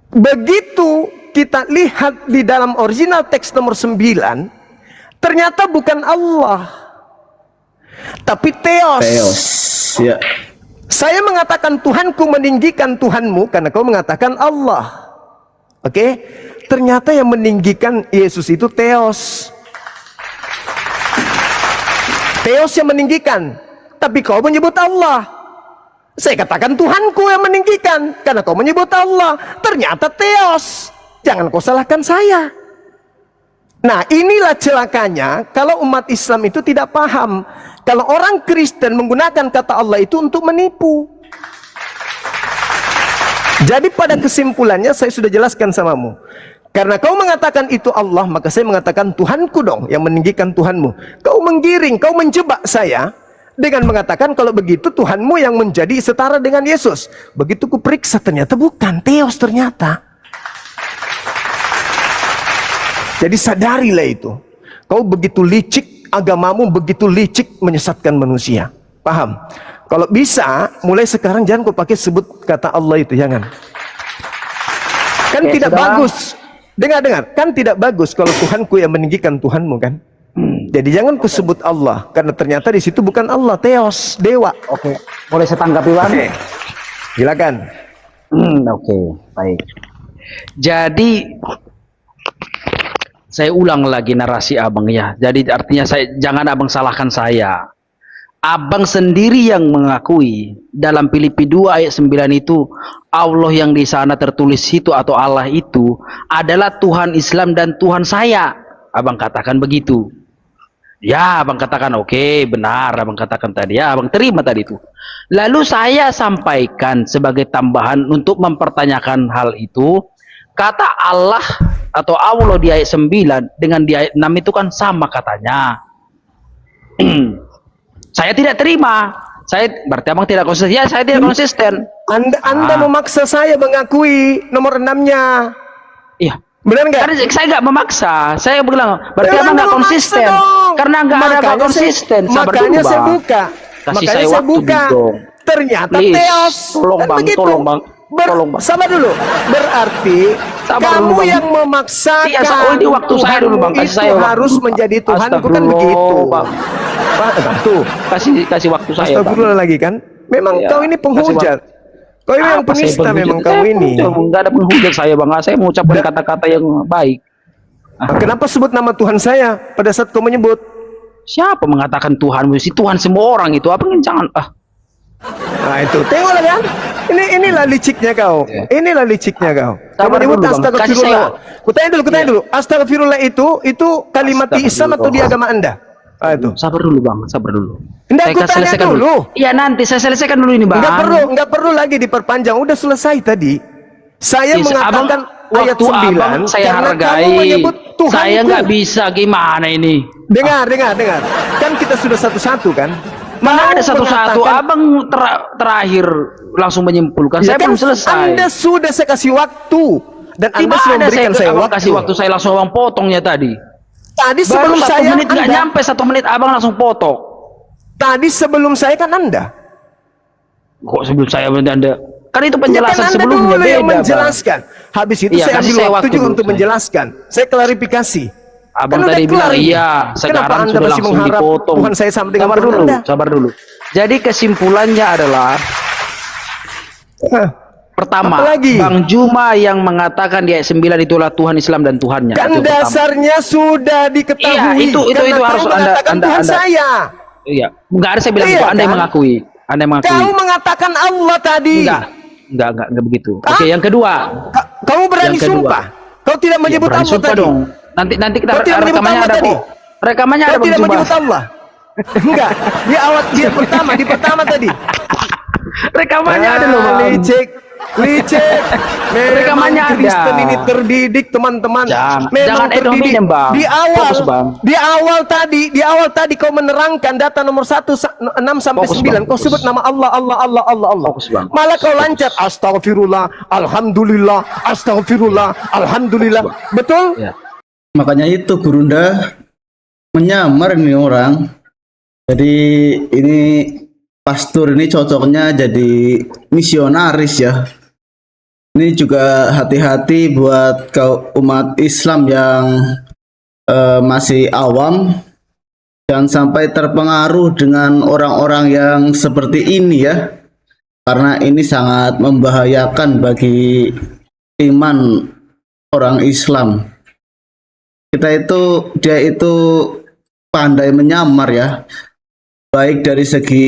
begitu kita lihat di dalam original teks nomor 9, ternyata bukan Allah, tapi Theos. Ya. Saya mengatakan Tuhanku meninggikan Tuhanmu karena kau mengatakan Allah. Oke? Ternyata yang meninggikan Yesus itu Theos. Theos yang meninggikan, tapi kau menyebut Allah. Saya katakan Tuhanku yang meninggikan karena kau menyebut Allah. Ternyata Theos. Jangan kau salahkan saya. Nah, inilah celakanya kalau umat Islam itu tidak paham. Kalau orang Kristen menggunakan kata Allah itu untuk menipu. Jadi pada kesimpulannya saya sudah jelaskan samamu. Karena kau mengatakan itu Allah, maka saya mengatakan Tuhanku dong yang meninggikan Tuhanmu. Kau menggiring, kau menjebak saya dengan mengatakan kalau begitu Tuhanmu yang menjadi setara dengan Yesus. Begitu ku periksa ternyata bukan, Theos ternyata. Jadi sadarilah itu. Kau begitu licik, agamamu begitu licik menyesatkan manusia. Paham? Kalau bisa, mulai sekarang jangan kau pakai sebut kata Allah itu, jangan. Kan Oke, tidak sudah. bagus. Dengar, kan tidak bagus kalau Tuhanku yang meninggikan Tuhanmu kan? Jadi jangan kau sebut Allah, karena ternyata di situ bukan Allah, Theos, dewa. Oke, boleh saya tanggapi, Bang? Oke, silakan. Oke, baik. Jadi saya ulang lagi narasi abang ya. Jadi artinya jangan abang salahkan saya. Abang sendiri yang mengakui dalam Filipi 2 ayat 9 itu Allah yang di sana tertulis itu atau Allah itu adalah Tuhan Islam dan Tuhan saya. Abang katakan begitu. Ya, abang katakan oke, benar. Abang katakan tadi ya, abang terima tadi itu. Lalu saya sampaikan sebagai tambahan untuk mempertanyakan hal itu. Kata Allah atau Allah di ayat 9 dengan di ayat 6 itu kan sama katanya. Saya tidak terima. Saya berarti abang tidak konsisten. Ya, saya tidak konsisten. Anda memaksa saya mengakui nomor 6-nya. Iya. Benar nggak? Karena saya nggak memaksa. Saya bilang berarti Ya, abang Anda nggak memaksa konsisten. dong. Karena nggak ada abang Makanya konsisten. Sabar makanya dulu, saya Bang. buka. Kasih Makanya saya saya waktu buka. dong. Ternyata Please. Theos. Tolong, Kan Bang. begitu. Tolong, Bang. Tolong, Bang. Sabar dulu. Berarti Sabar kamu dulu, Bang. yang memaksakan. Iya, oh, ini waktu saya dulu, Bang. Kasih Itu saya waktu. harus menjadi Tuhanku kan Astagfirullah, begitu. Bang. Tuh. Kasih waktu saya, Bang. Astagfirullah lagi kan? Memang Iya, kau ini kasih penghujat. Kau ini yang Apa saya penista penghujat? memang Saya kamu ini. penghujat, nggak ada penghujat saya, Bang. Saya mengucapkan kata-kata yang baik. Kenapa sebut nama Tuhan saya pada saat kau menyebut? Siapa mengatakan Tuhan? Si Tuhan semua orang itu. Apa jangan Nah itu, tengoklah kan? Inilah liciknya kau. Ya. Inilah liciknya kau. Kau Sabar menyebut dulu, Bang. Kasih astagfirullah. saya- Kutanya dulu. Astagfirullah itu kalimat di Islam atau di agama Anda? Ah itu. Sabar dulu, Bang. Sabar dulu. Hendak Saya ku tanya selesaikan dulu. Iya, nanti saya selesaikan dulu ini, Bang. Enggak perlu lagi diperpanjang. Udah selesai tadi. Saya Yes, mengatakan abang, ayat waktu 9 abang saya karena hargai. kamu menyebut Tuhanku. Saya nggak bisa gimana ini. Dengar. Kan kita sudah satu-satu kan? Mana Mau ada satu-satu. mengatakan- Abang terakhir langsung menyimpulkan. Ya Saya kan belum selesai. Anda sudah saya kasih waktu dan Anda Tidak sudah ada memberikan saya abang waktu. kasih waktu saya langsung abang potongnya tadi. Tadi Baru sebelum 1 saya menit nggak Anda, nyampe 1 menit abang langsung potong. tadi sebelum saya kan Anda. Kok sebelum saya Anda? Kan itu Ya penjelasan kan Anda sebelumnya dulu beda, yang Bang. menjelaskan. Habis itu Iya, saya kasih ambil saya waktu waktu juga dulu, untuk saya. menjelaskan. Saya klarifikasi. Abang Kan udah tadi bilang kelar ini. iya, Kenapa sekarang Anda sudah masih langsung mengharap dipotong. Tuhan saya sama dengan Sabar Tuhan dulu, Anda? sabar dulu. Jadi kesimpulannya adalah Hah, pertama, Apalagi? Bang Juma yang mengatakan di ayat 9 itulah Tuhan Islam dan Tuhannya. kan Itu pertama. dasarnya sudah diketahui. Iya, itu karena harus kau mengatakan Anda- Tuhan Anda- saya. Iya, enggak ada saya bilang Iya, itu. Anda yang kan? mengakui. Anda yang mengakui. Kau mengatakan Allah tadi. Enggak begitu. Hah? Oke, yang kedua. Kamu berani Yang kedua. sumpah. Kau tidak Ya, menyebut berani Allah sumpah tadi. dong. Nanti kita Kau tidak menyebut rekamannya Allah ada tadi. kok. Rekamannya ada Kau Bang tidak Juma. menyebut Allah. Enggak. Dia pertama tadi. Rekamannya ada loh, Bang. Licik. Rekamannya Memang ada. Kristen ini terdidik teman-teman. Jangan terdidik. edominem, Bang. Di awal, Fokus, Bang. di awal tadi kau menerangkan data nomor 1 6 sampai Fokus, 9. Bang, Kau fokus. sebut nama Allah. Fokus, Bang. Malah kau lancar astagfirullah, alhamdulillah, astagfirullah, alhamdulillah. Betul? Ya. Makanya itu Gurunda menyamar nih orang. Jadi ini pastor ini cocoknya jadi misionaris ya. Ini juga hati-hati buat umat Islam yang masih awam. Jangan sampai terpengaruh dengan orang-orang yang seperti ini ya. Karena ini sangat membahayakan bagi iman orang Islam. Dia itu pandai menyamar ya. Baik dari segi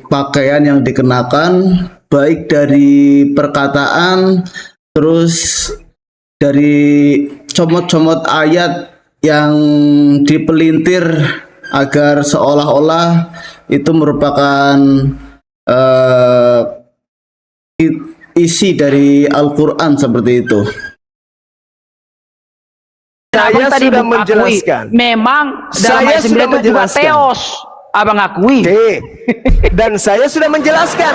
pakaian yang dikenakan, baik dari perkataan, terus dari comot-comot ayat yang dipelintir agar seolah-olah itu merupakan isi dari Al-Quran seperti itu. Saya Abang tadi sudah mengakui, menjelaskan. memang dalam Saya ayat 9 sudah itu juga menjelaskan. teos. Abang akui. Oke. Dan saya sudah menjelaskan.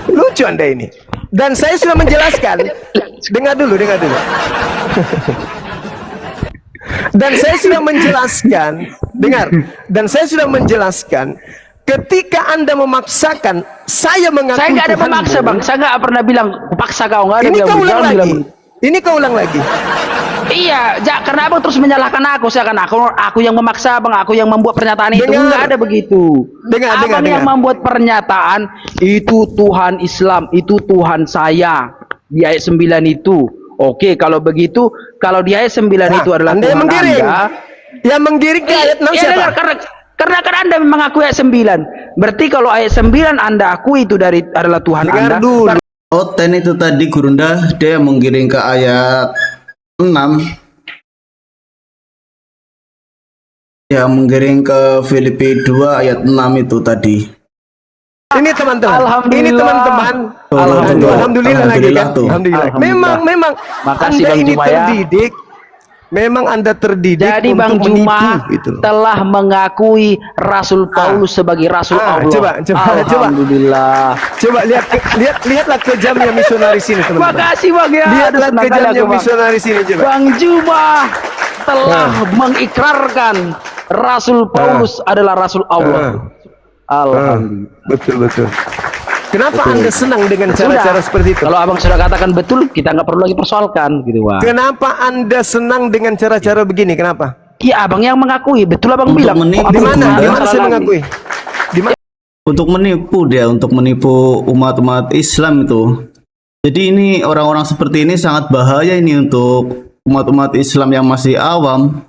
Lucu Anda ini. Dan saya sudah menjelaskan. Dengar dulu. Dan saya sudah menjelaskan. Dengar. Dan saya sudah menjelaskan. Ketika Anda memaksakan saya mengakui Saya nggak ada Tuhanmu, memaksa, Bang. Saya nggak pernah bilang paksa kau. Nggak ada Ini bilang kau begitu. ulang Jangan lagi. bilang- Ini kau ulang lagi. Iya, karena abang terus menyalahkan aku. Saya kan aku yang memaksa, Bang. Aku yang membuat pernyataan itu. Dengar. Nggak ada begitu. Dengar. Abang yang membuat pernyataan itu Tuhan Islam, itu Tuhan saya di ayat 9 itu. Oke, kalau begitu, kalau di ayat 9 Nah, itu adalah Anda Tuhan yang menggiring. Anda. Yang menggiring ke ayat 6 Iya, siapa? dengar, karena kan Anda memang akui ayat 9. Berarti kalau ayat 9 Anda akui itu adalah Tuhan Dengar Anda. dulu. Oten itu tadi Gurunda dia menggiring ke ayat 6, ya menggiring ke Filipi 2 ayat 6 itu tadi. Ini teman-teman. Alhamdulillah. Ini teman-teman. Alhamdulillah. Alhamdulillah lagi kan. Alhamdulillah tuh. Alhamdulillah. Alhamdulillah. Memang Makasih, Anda Bang ini Juma, ya. terdidik. Memang Anda terdidik Jadi Bang untuk menipu Juma gitu loh. telah mengakui Rasul Paulus sebagai Rasul Allah. Coba. Alhamdulillah. Coba lihatlah kejamnya misionaris ini, teman-teman. Makasih Bang ya. Aduh, Lihatlah senang kali kejamnya aku, Bang. misionaris ini, coba. Bang Juma telah mengikrarkan Rasul Paulus adalah Rasul Allah. Alhamdulillah. Betul. Kenapa Anda senang dengan Sudah. cara-cara seperti itu? Kalau abang sudah katakan betul, kita nggak perlu lagi persoalkan, gitu Bang. Kenapa Anda senang dengan cara-cara begini? Kenapa? Iya, abang yang mengakui, betul abang Untuk bilang. menipu, Kok Di abang mana? nggak Di ada mana salah saya lagi? mengakui? Di mana? untuk menipu umat-umat Islam itu. Jadi ini orang-orang seperti ini sangat bahaya ini untuk umat-umat Islam yang masih awam.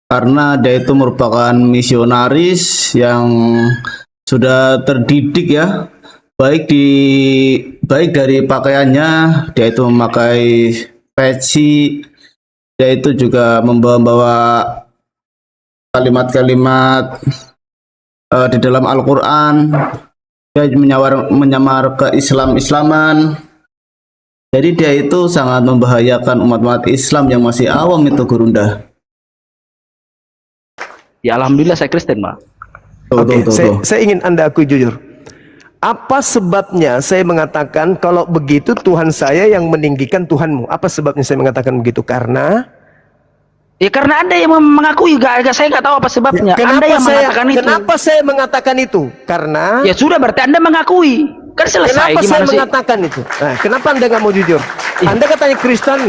Karena dia itu merupakan misionaris yang sudah terdidik ya, baik dari pakaiannya, dia itu memakai peci, dia itu juga membawa kalimat-kalimat di dalam Al-Quran, dia menyamar ke Islaman. Jadi dia itu sangat membahayakan umat-umat Islam yang masih awam itu, Gurunda. Ya Alhamdulillah saya Kristen, Pak. Oke, saya ingin Anda akui jujur. Apa sebabnya saya mengatakan kalau begitu Tuhan saya yang meninggikan Tuhanmu? Apa sebabnya saya mengatakan begitu? Karena Ya karena Anda yang mengakui, saya nggak tahu apa sebabnya. Anda yang mengatakan itu. Kenapa saya mengatakan itu? Karena Ya sudah, berarti Anda mengakui. Kan selesai. kenapa Gimana saya sih? mengatakan itu? Nah, kenapa Anda nggak mau jujur? Anda katanya Kristen,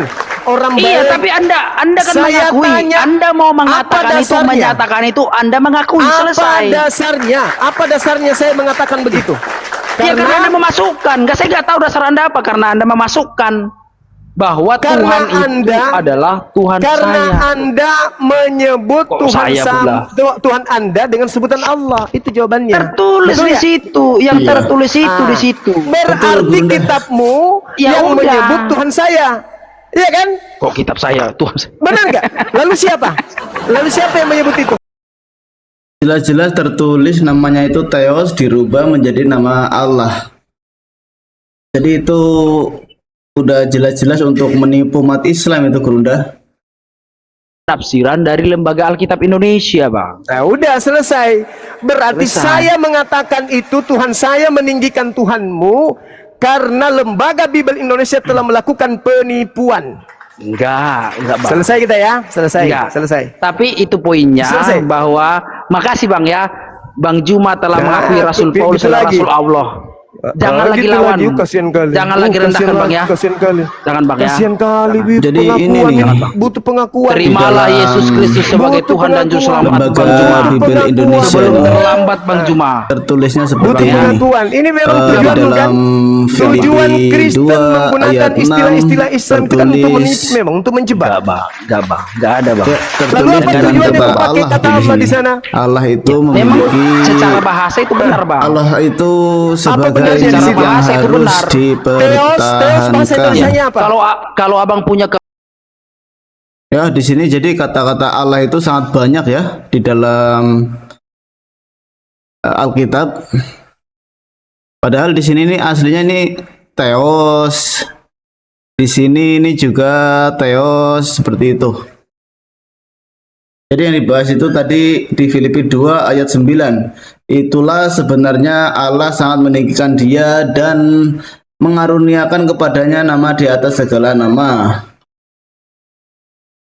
orang baik. Iya, tapi Anda kan Saya mengakui. tanya, Anda mau apa mengatakan itu, dasarnya? menyatakan itu, Anda mengakui. Selesai. Apa dasarnya saya mengatakan begitu? Ya karena Anda memasukkan. Saya nggak tahu dasar Anda apa. Karena Anda memasukkan bahwa Karena Tuhan itu Anda- adalah Tuhan Karena saya. Anda menyebut Kok Tuhan saya pula? Tuhan Anda dengan sebutan Allah. Itu jawabannya. Tertulis Betul di ya? situ. Yang Iya. tertulis itu di Ah, situ. Berarti Betul, Bunda. kitabmu Ya yang udah. menyebut Tuhan saya. Iya kan? Kok kitab saya Tuhan saya? Benar nggak? Lalu siapa? Lalu siapa yang menyebut itu? Jelas-jelas tertulis namanya itu Theos dirubah menjadi nama Allah. Jadi itu udah jelas-jelas untuk menipu umat Islam itu, Gurunda. Tafsiran dari Lembaga Alkitab Indonesia, Bang. Nah, udah selesai. Berarti Selesai. saya mengatakan itu Tuhan saya meninggikan Tuhanmu karena Lembaga Bible Indonesia telah melakukan penipuan. Enggak, Bang. Selesai kita ya? Selesai. Enggak. Selesai. Tapi itu poinnya Selesai. bahwa makasih Bang ya. Bang Juma telah Nah, mengakui Rasul gitu Paulus adalah lagi. Rasul Allah. Jangan lagi gitu lawan. lagi, kasihan kali. Jangan lagi Kasihan rendahkan, Bang ya. Kasihan kali. Jangan, Bang ya. Kasihan kali. Jadi pengakuan ini nih. butuh pengakuan. Terimalah Di dalam Yesus Kristus sebagai butuh Tuhan dan Juru pengakuan. Selamat, Lembaga Bang Juma. Bible Pengakuan. Indonesia Sebelum ini terlambat, Bang Juma. tertulisnya Butuh seperti ini. pengakuan. Ini memang Di tujuan bukan? dalam Tujuan Filipi Kristen 2 menggunakan ayat 6 istilah-istilah Islam itu kan untuk tertulis menipu, memang untuk menjebak. Enggak, Bang. Enggak ada, Bang. Lalu tertulis apa dengan tujuannya kata memakai Allah kata Allah di sana? Allah itu Memang memiliki secara bahasa itu benar, Bang. Allah itu sebagai benar milik secara yang bahasa itu harus benar. Teos bahasa dipertahankan. Indonesianya apa? Kalau Abang punya Ya, di sini jadi kata-kata Allah itu sangat banyak ya di dalam Alkitab. Padahal di sini nih aslinya ini Theos. Di sini ini juga Theos seperti itu. Jadi yang dibahas itu tadi di Filipi 2 ayat 9. Itulah sebenarnya Allah sangat meninggikan dia dan mengaruniakan kepadanya nama di atas segala nama.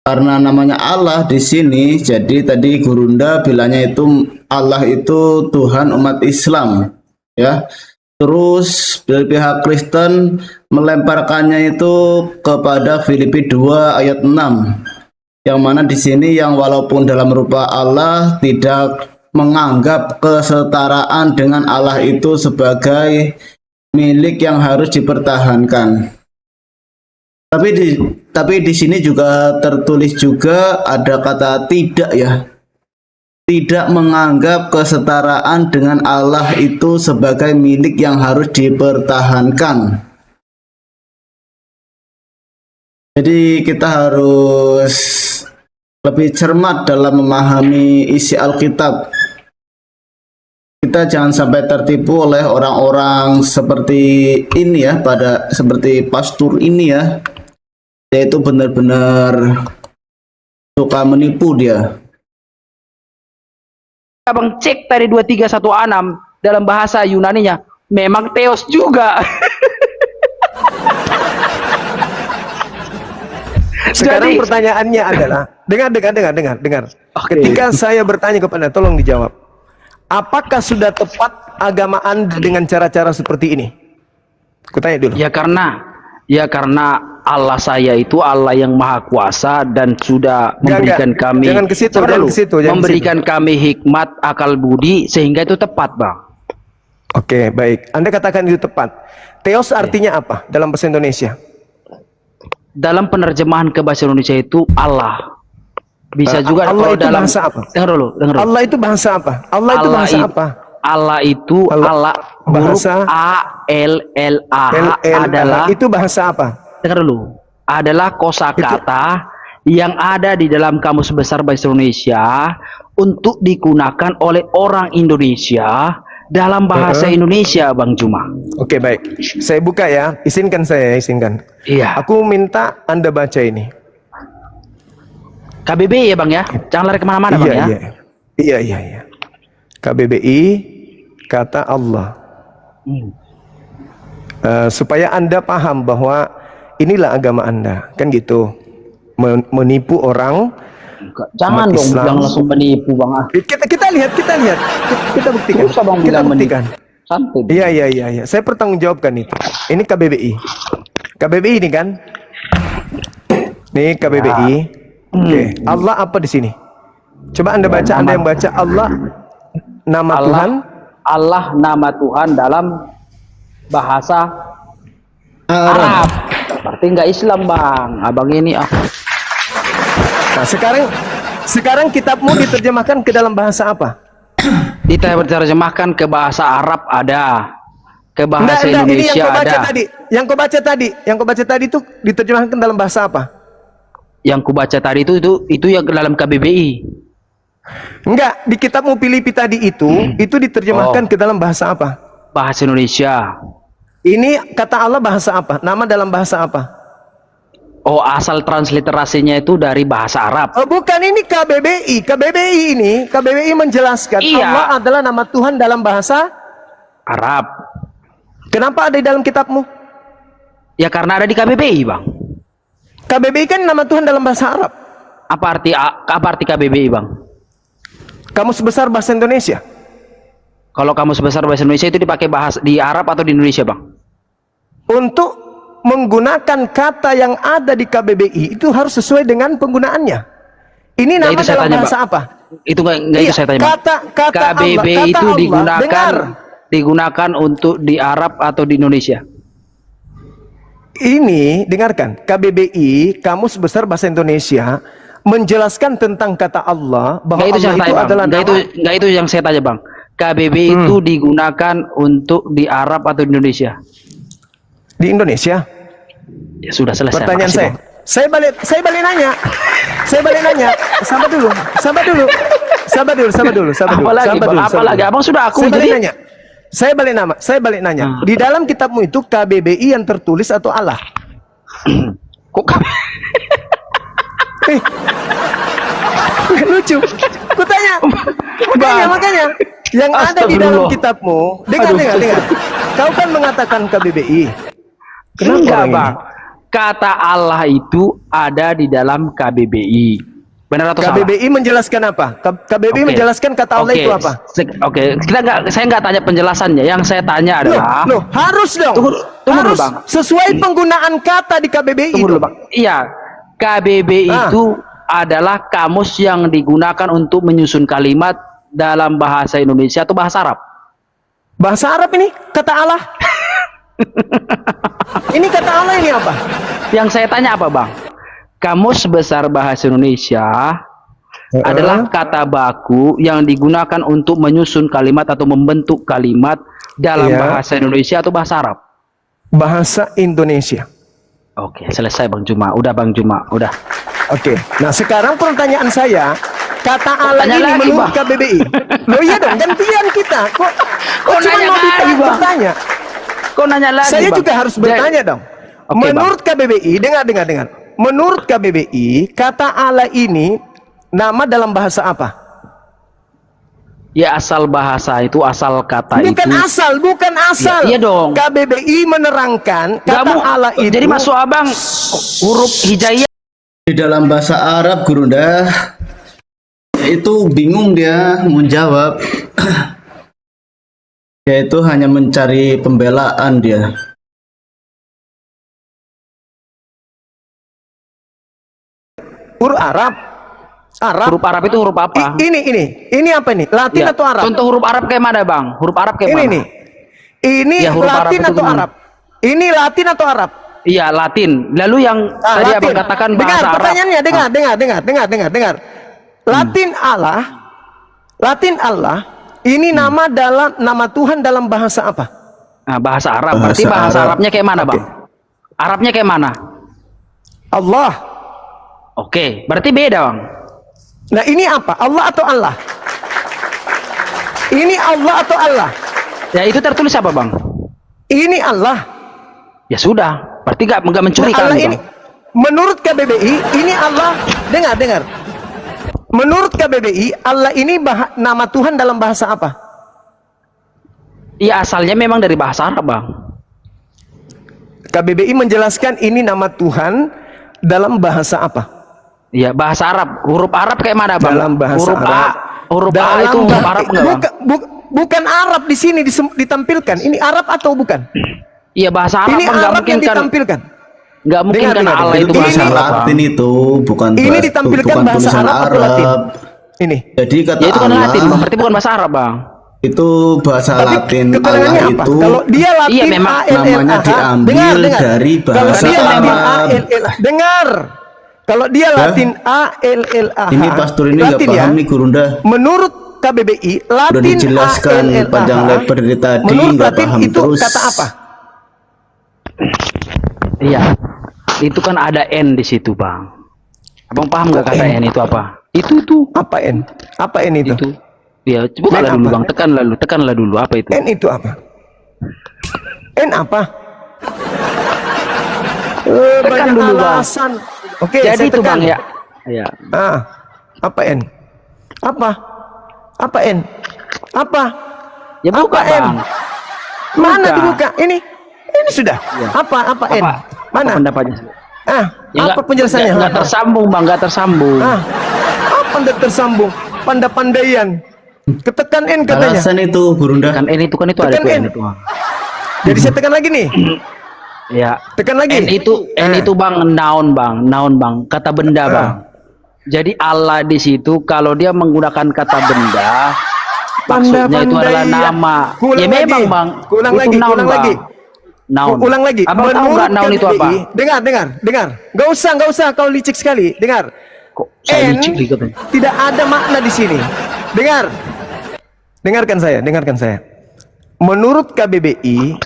Karena namanya Allah di sini, jadi tadi Gurunda bilangnya itu Allah itu Tuhan umat Islam, ya. Terus dari pihak Kristen melemparkannya itu kepada Filipi 2 ayat 6. Yang mana di sini yang walaupun dalam rupa Allah tidak menganggap kesetaraan dengan Allah itu sebagai milik yang harus dipertahankan. Tapi di sini juga tertulis juga ada kata tidak ya. Tidak menganggap kesetaraan dengan Allah itu sebagai milik yang harus dipertahankan. Jadi kita harus lebih cermat dalam memahami isi Alkitab. Kita jangan sampai tertipu oleh orang-orang seperti ini ya, seperti pastor ini ya, Dia itu benar-benar suka menipu dia. Abang cek tadi 2316 dalam bahasa Yunaninya memang Theos juga. Sekarang Jadi- pertanyaannya adalah, dengar. Oke. Ketika saya bertanya kepada, tolong dijawab. Apakah sudah tepat agama Anda dengan cara-cara seperti ini? Kutanya dulu. Ya karena Allah saya itu Allah yang maha kuasa dan sudah memberikan kami Jangan ke situ, Sabar jangan dulu. ke situ, jangan ke memberikan kami hikmat akal budi sehingga itu tepat, Bang. Oke, baik. Anda katakan itu tepat. Theos artinya apa dalam bahasa Indonesia? Dalam penerjemahan ke bahasa Indonesia itu Allah. Bisa juga Allah kalau itu dalam bahasa apa? Dengar dulu. Allah itu bahasa apa? Allah itu bahasa apa? Allah itu Allah- huruf bahasa- A L L A H LL, adalah itu bahasa apa? dengar dulu. Adalah kosakata yang ada di dalam Kamus Besar Bahasa Indonesia untuk digunakan oleh orang Indonesia dalam bahasa Indonesia, Bang Juma. Oke, baik. Saya buka ya. Izinkan saya, izinkan. Iya. Aku minta Anda baca ini. KBBI ya, Bang ya. Jangan lari kemana-mana, Bang ya. Iya. KBBI, kata Allah. Supaya Anda paham bahwa inilah agama Anda. Kan gitu. Menipu orang. Jangan Umat dong, Islam. jangan langsung menipu, Bang. Kita lihat. Kita buktikan. Susah, Bang, Kita bilang buktikan. menipu. Santai. Iya. Saya pertanggungjawabkan itu. Ini KBBI. KBBI ini kan? Nih KBBI. Oke. Allah apa di sini? Coba Anda baca. Anda yang baca Allah nama Tuhan. Allah nama Tuhan dalam bahasa Arab. Berarti nggak Islam, Bang. Abang ini Nah, sekarang kitabmu diterjemahkan ke dalam bahasa apa? diterjemahkan ke bahasa Arab ada, ke bahasa Ini yang Indonesia kau baca ada. tadi. Yang kau baca tadi itu diterjemahkan dalam bahasa apa? Yang kubaca tadi itu yang dalam KBBI. Enggak, di kitabmu Filipi tadi itu diterjemahkan ke dalam bahasa apa? Bahasa Indonesia. Ini kata Allah bahasa apa? Nama dalam bahasa apa? Oh, asal transliterasinya itu dari bahasa Arab. Oh, bukan, ini KBBI. KBBI menjelaskan Iya. Allah adalah nama Tuhan dalam bahasa. Arab. Kenapa ada di dalam kitabmu? Ya karena ada di KBBI, Bang. KBBI kan nama Tuhan dalam bahasa Arab. Apa arti KBBI, Bang? Kamus Besar Bahasa Indonesia. Kalau Kamus Besar Bahasa Indonesia itu dipakai bahasa di Arab atau di Indonesia, Bang? Untuk menggunakan kata yang ada di KBBI itu harus sesuai dengan penggunaannya. Ini Nah, nama itu saya dalam tanya, bahasa Bang. apa? Itu nggak itu Iya, saya tanya, Bang. kata KBBI Allah, itu kata Allah, dengar. digunakan untuk di Arab atau di Indonesia? Ini dengarkan, KBBI Kamus Besar Bahasa Indonesia menjelaskan tentang kata Allah bahwa Nggak itu Allah yang saya itu tanya, Bang. adalah Nggak nama. itu yang saya tanya, Bang. KBBI itu digunakan untuk di Arab atau di Indonesia? Di Indonesia. Ya sudah selesai. Pertanyaan Makasih, saya. Bang. Saya balik nanya. Sabar dulu. Apalagi, Bang? Apalagi? Abang sudah aku Saya balik jadi- nanya. Saya balik nanya. Di dalam kitabmu itu KBBI yang tertulis atau Allah? Kok Lucu. Kutanya. Makanya yang ada di dalam Astagfirullah. kitabmu. Dengar. Kau kan mengatakan KBBI. Kenapa enggak, orang ini? Bang? Kata Allah itu ada di dalam KBBI. Benar atau salah? KBBI menjelaskan apa? KBBI Oke. menjelaskan kata Allah Oke. itu apa? Oke, saya nggak tanya penjelasannya. Yang saya tanya adalah Loh, harus dong. Tunggu dulu, harus Bang. sesuai penggunaan kata di KBBI Tunggu itu. dulu, Bang. Iya, KBBI Ah. itu adalah kamus yang digunakan untuk menyusun kalimat dalam bahasa Indonesia atau bahasa Arab. Bahasa Arab ini kata Allah. Ini kata Allah ini apa? Yang saya tanya apa, Bang? Kamus Besar Bahasa Indonesia adalah kata baku yang digunakan untuk menyusun kalimat atau membentuk kalimat dalam Iya. bahasa Indonesia atau bahasa Arab. Bahasa Indonesia. Oke, selesai, Bang Juma. Udah, Bang Juma. Udah. Oke. Nah, sekarang pertanyaan saya, kata Allah Tanya ini lagi, menurut Bang. KBBI. Loh iya dong, gantian kita. Kok cuma nanya mau lagi, Bang? bertanya? Kok nanya lagi, Saya Bang? juga harus bertanya dong. Oke, Menurut KBBI, dengar. menurut KBBI, kata Allah ini nama dalam bahasa apa? Ya asal bahasa itu, asal kata Bukan itu. asal, bukan asal. Iya dong. KBBI menerangkan kata Kamu, Allah itu. jadi masuk abang huruf hijaiyah. Di dalam bahasa Arab Gurunda itu bingung dia mau jawab. Dia itu hanya mencari pembelaan dia. Huruf Arab. Huruf Arab itu huruf apa? Ini apa ini? Latin Ya, atau Arab? contoh huruf Arab kayak mana bang? Huruf Arab kayak Ini mana? nih. Ini Ya, huruf Arab Latin itu atau gimana? Arab? Ini Latin atau Arab? Iya Latin. Lalu yang tadi Latin. abang katakan Dengar bahasa Arab. pertanyaannya, dengar. Latin Allah. Ini nama Tuhan dalam bahasa apa? Nah, bahasa Arab. Bahasa Berarti bahasa Arab. Arabnya kayak mana bang? Arabnya kayak mana? Allah. Oke, berarti beda bang. Nah, ini apa? Allah atau Allah? Ini Allah atau Allah? Ya itu tertulis apa bang? Ini Allah. Ya sudah. Berarti nggak mencuri Nah, Allah kali ini, bang. menurut KBBI, ini Allah. Dengar. Menurut KBBI, Allah ini nama Tuhan dalam bahasa apa? Iya asalnya memang dari bahasa Arab bang. KBBI menjelaskan ini nama Tuhan dalam bahasa apa? Iya bahasa Arab. Huruf Arab kayak mana bang? Dalam bahasa huruf Arab. A. Huruf A itu huruf Arab nggak bang? Bukan Arab di sini ditampilkan. Ini Arab atau bukan? Iya bahasa Arab Ini bang, nggak Arab mungkin yang kan? ditampilkan. Nggak mungkin kan Dengar. Allah itu Itu bahasa bahasa Arab bang. Latin itu, bukan Ini ditampilkan bukan bahasa tulisan Arab atau Latin? Ini. Jadi kata Ya itu kan Allah Latin bang. Berarti bukan bahasa Arab bang. itu bahasa Tapi Latin. keterangannya Allah apa? itu Kalau dia Latin Iya, memang namanya diambil dari Kalau bahasa dia Latin Arab. Dengar. Kalau dia Latin ALLAH. Ini pastor ini nggak Latin paham nih Gurunda. Menurut KBBI, Latin Udah dijelaskan ALLAH, panjang lebar dari tadi, menurut nggak Latin paham itu terus. kata apa? Iya. Itu kan ada N di situ bang. Abang paham nggak kata N itu apa? Itu. Apa N? Apa N itu? Itu. Ya, bukalah N dulu apa? bang. Tekanlah dulu apa itu? N itu apa? N apa? Tekan Banyak dulu, Bang. alasan. Oke, Jadi saya itu tekan. bang ya. Ya. Apa N? Apa N? Apa? Ya buka Apa N? bang. Mana Buka. dibuka? Ini sudah. Ya. Apa N? Apa? Mana? Apa pendapatnya? Ya, apa penjelasannya? Nggak tersambung bang, nggak tersambung. Apa tidak tersambung? Pandai-pandaian. Ketekan N katanya. Alasan itu Gurunda. Kan N itu ada Tekan tuh N. N itu. Bang. Jadi saya tekan lagi nih. Ya. Tekan lagi. N itu bang noun bang, kata benda bang. Jadi Allah di situ kalau dia menggunakan kata benda, maksudnya itu adalah nama. Ya memang bang. Ulang itu lagi. noun, Ulang bang. lagi. Noun. Ulang lagi. Abang tahu nggak noun itu apa? Dengar. Gak usah kau licik sekali. Dengar. Kok saya N licik nih katanya? tidak ada makna di sini. Dengarkan saya. Menurut KBBI,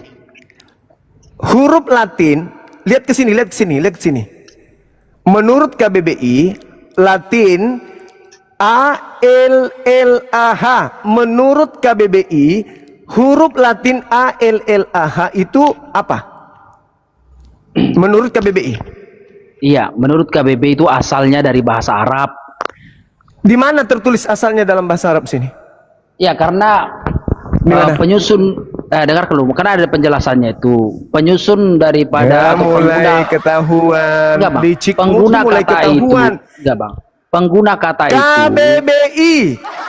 huruf Latin, lihat ke sini. Menurut KBBI, Latin ALLAH. Menurut KBBI, huruf Latin ALLAH itu apa? Menurut KBBI. Iya, menurut KBBI itu asalnya dari bahasa Arab. Di mana tertulis asalnya dalam bahasa Arab sini? Ya karena penyusun dengar dulu, karena ada penjelasannya itu penyusun daripada atau mulai ketahuan. enggak, bang. Di Cikgu Pengguna mulai kata ketahuan. itu enggak bang, pengguna kata itu KBBI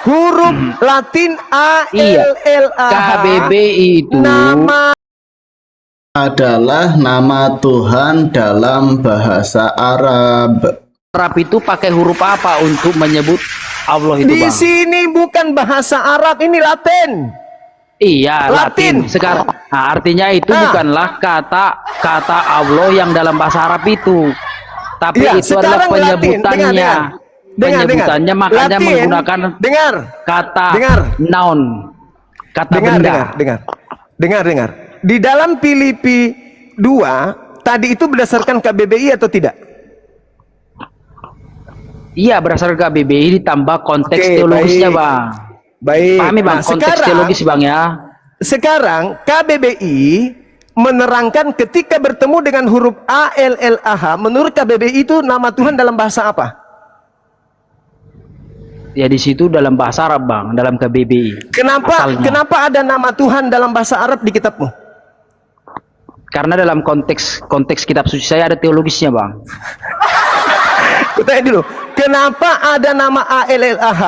huruf Latin iya, ALLAH. KBBI itu Nama Adalah nama Tuhan dalam bahasa Arab. Arab itu pakai huruf apa untuk menyebut Allah itu di bang? sini bukan bahasa Arab, ini Latin. Iya, Latin. Latin. Sekarang, nah, artinya itu Ah. bukanlah kata Allah yang dalam bahasa Arab itu, tapi Iya, itu adalah sekarang Latin. penyebutannya. Penyebutannya makanya Latin, menggunakan kata noun, kata benda. Dengar. Di dalam Filipi 2 tadi itu berdasarkan KBBI atau tidak? Iya, berdasarkan KBBI ditambah konteks Oke, teologisnya, baik. Bang. Baik. Pahami, Bang, Nah, konteks sekarang- teologis, Bang ya. Sekarang KBBI menerangkan ketika bertemu dengan huruf ALLAH, menurut KBBI itu nama Tuhan dalam bahasa apa? Ya di situ dalam bahasa Arab bang, dalam KBBI. Asalnya. Kenapa ada nama Tuhan dalam bahasa Arab di kitabmu? Karena dalam konteks kitab suci saya ada teologisnya bang. Kutanya dulu, kenapa ada nama ALLAH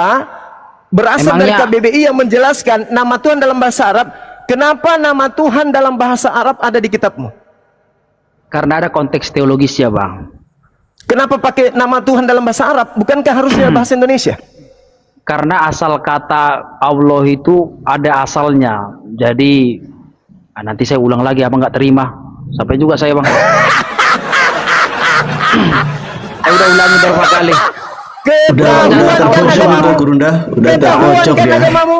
berasal dari Emangnya- KBBI yang menjelaskan nama Tuhan dalam bahasa Arab? Kenapa nama Tuhan dalam bahasa Arab ada di kitabmu? Karena ada konteks teologisnya bang. Kenapa pakai nama Tuhan dalam bahasa Arab? Bukankah harusnya bahasa Indonesia? Karena asal kata Allah itu ada asalnya. Jadi nanti saya ulang lagi apa nggak terima. Sampai juga saya bang. Saya udah ulangi berapa kali. Udah terpojok itu Gurunda, udah terpojok Ketahuan kan ya. agamamu?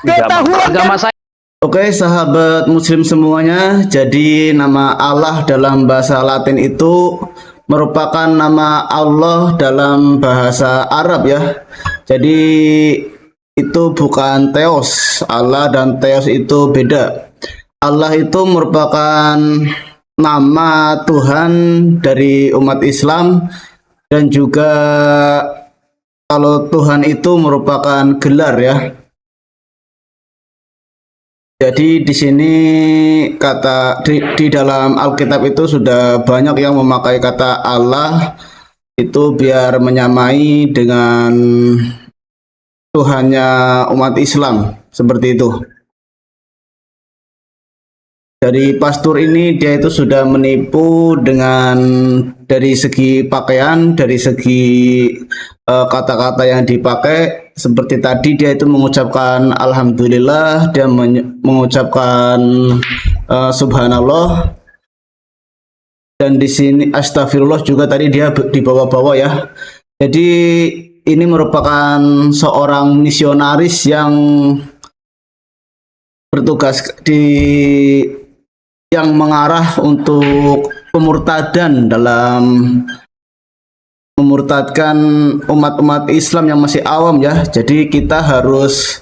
Ketahuan Agama kan? saya Oke sahabat muslim semuanya, jadi nama Allah dalam bahasa Latin itu merupakan nama Allah dalam bahasa Arab ya. Jadi itu bukan Theos, Allah dan Theos itu beda. Allah itu merupakan nama Tuhan dari umat Islam, dan juga kalau Tuhan itu merupakan gelar ya. Jadi di sini kata di dalam Alkitab itu sudah banyak yang memakai kata Allah itu biar menyamai dengan Tuhannya umat Islam seperti itu. Dari pastor ini dia itu sudah menipu dengan dari segi pakaian, dari segi kata-kata yang dipakai. Seperti tadi dia itu mengucapkan alhamdulillah, dia mengucapkan subhanallah, dan di sini astagfirullah juga tadi dia dibawa-bawa ya. Jadi ini merupakan seorang misionaris yang bertugas yang mengarah untuk pemurtadan dalam memurtadkan umat-umat Islam yang masih awam ya. Jadi kita harus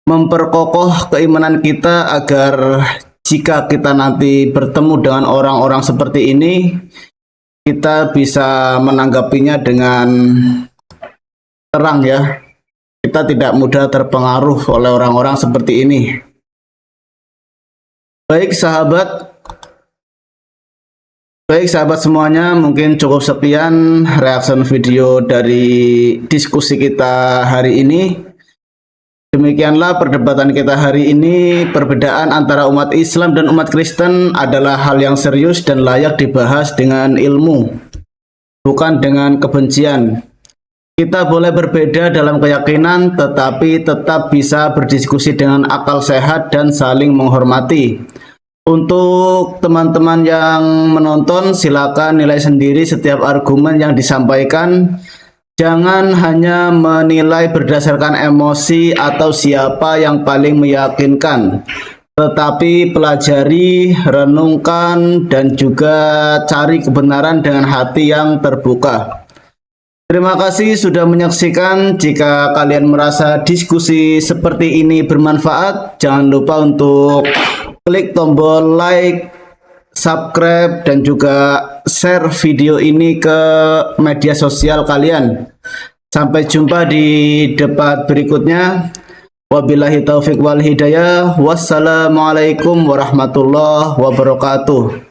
memperkokoh keimanan kita agar jika kita nanti bertemu dengan orang-orang seperti ini, kita bisa menanggapinya dengan terang ya. Kita tidak mudah terpengaruh oleh orang-orang seperti ini. Baik sahabat semuanya, mungkin cukup sekian reaction video dari diskusi kita hari ini. Demikianlah perdebatan kita hari ini. Perbedaan antara umat Islam dan umat Kristen adalah hal yang serius dan layak dibahas dengan ilmu, bukan dengan kebencian. Kita boleh berbeda dalam keyakinan, tetapi tetap bisa berdiskusi dengan akal sehat dan saling menghormati. Untuk teman-teman yang menonton, silakan nilai sendiri setiap argumen yang disampaikan. Jangan hanya menilai berdasarkan emosi atau siapa yang paling meyakinkan, tetapi pelajari, renungkan, dan juga cari kebenaran dengan hati yang terbuka. Terima kasih sudah menyaksikan. Jika kalian merasa diskusi seperti ini bermanfaat, jangan lupa untuk klik tombol like, subscribe, dan juga share video ini ke media sosial kalian. Sampai jumpa di debat berikutnya. Wabillahi taufiq wal hidayah. Wassalamualaikum warahmatullahi wabarakatuh.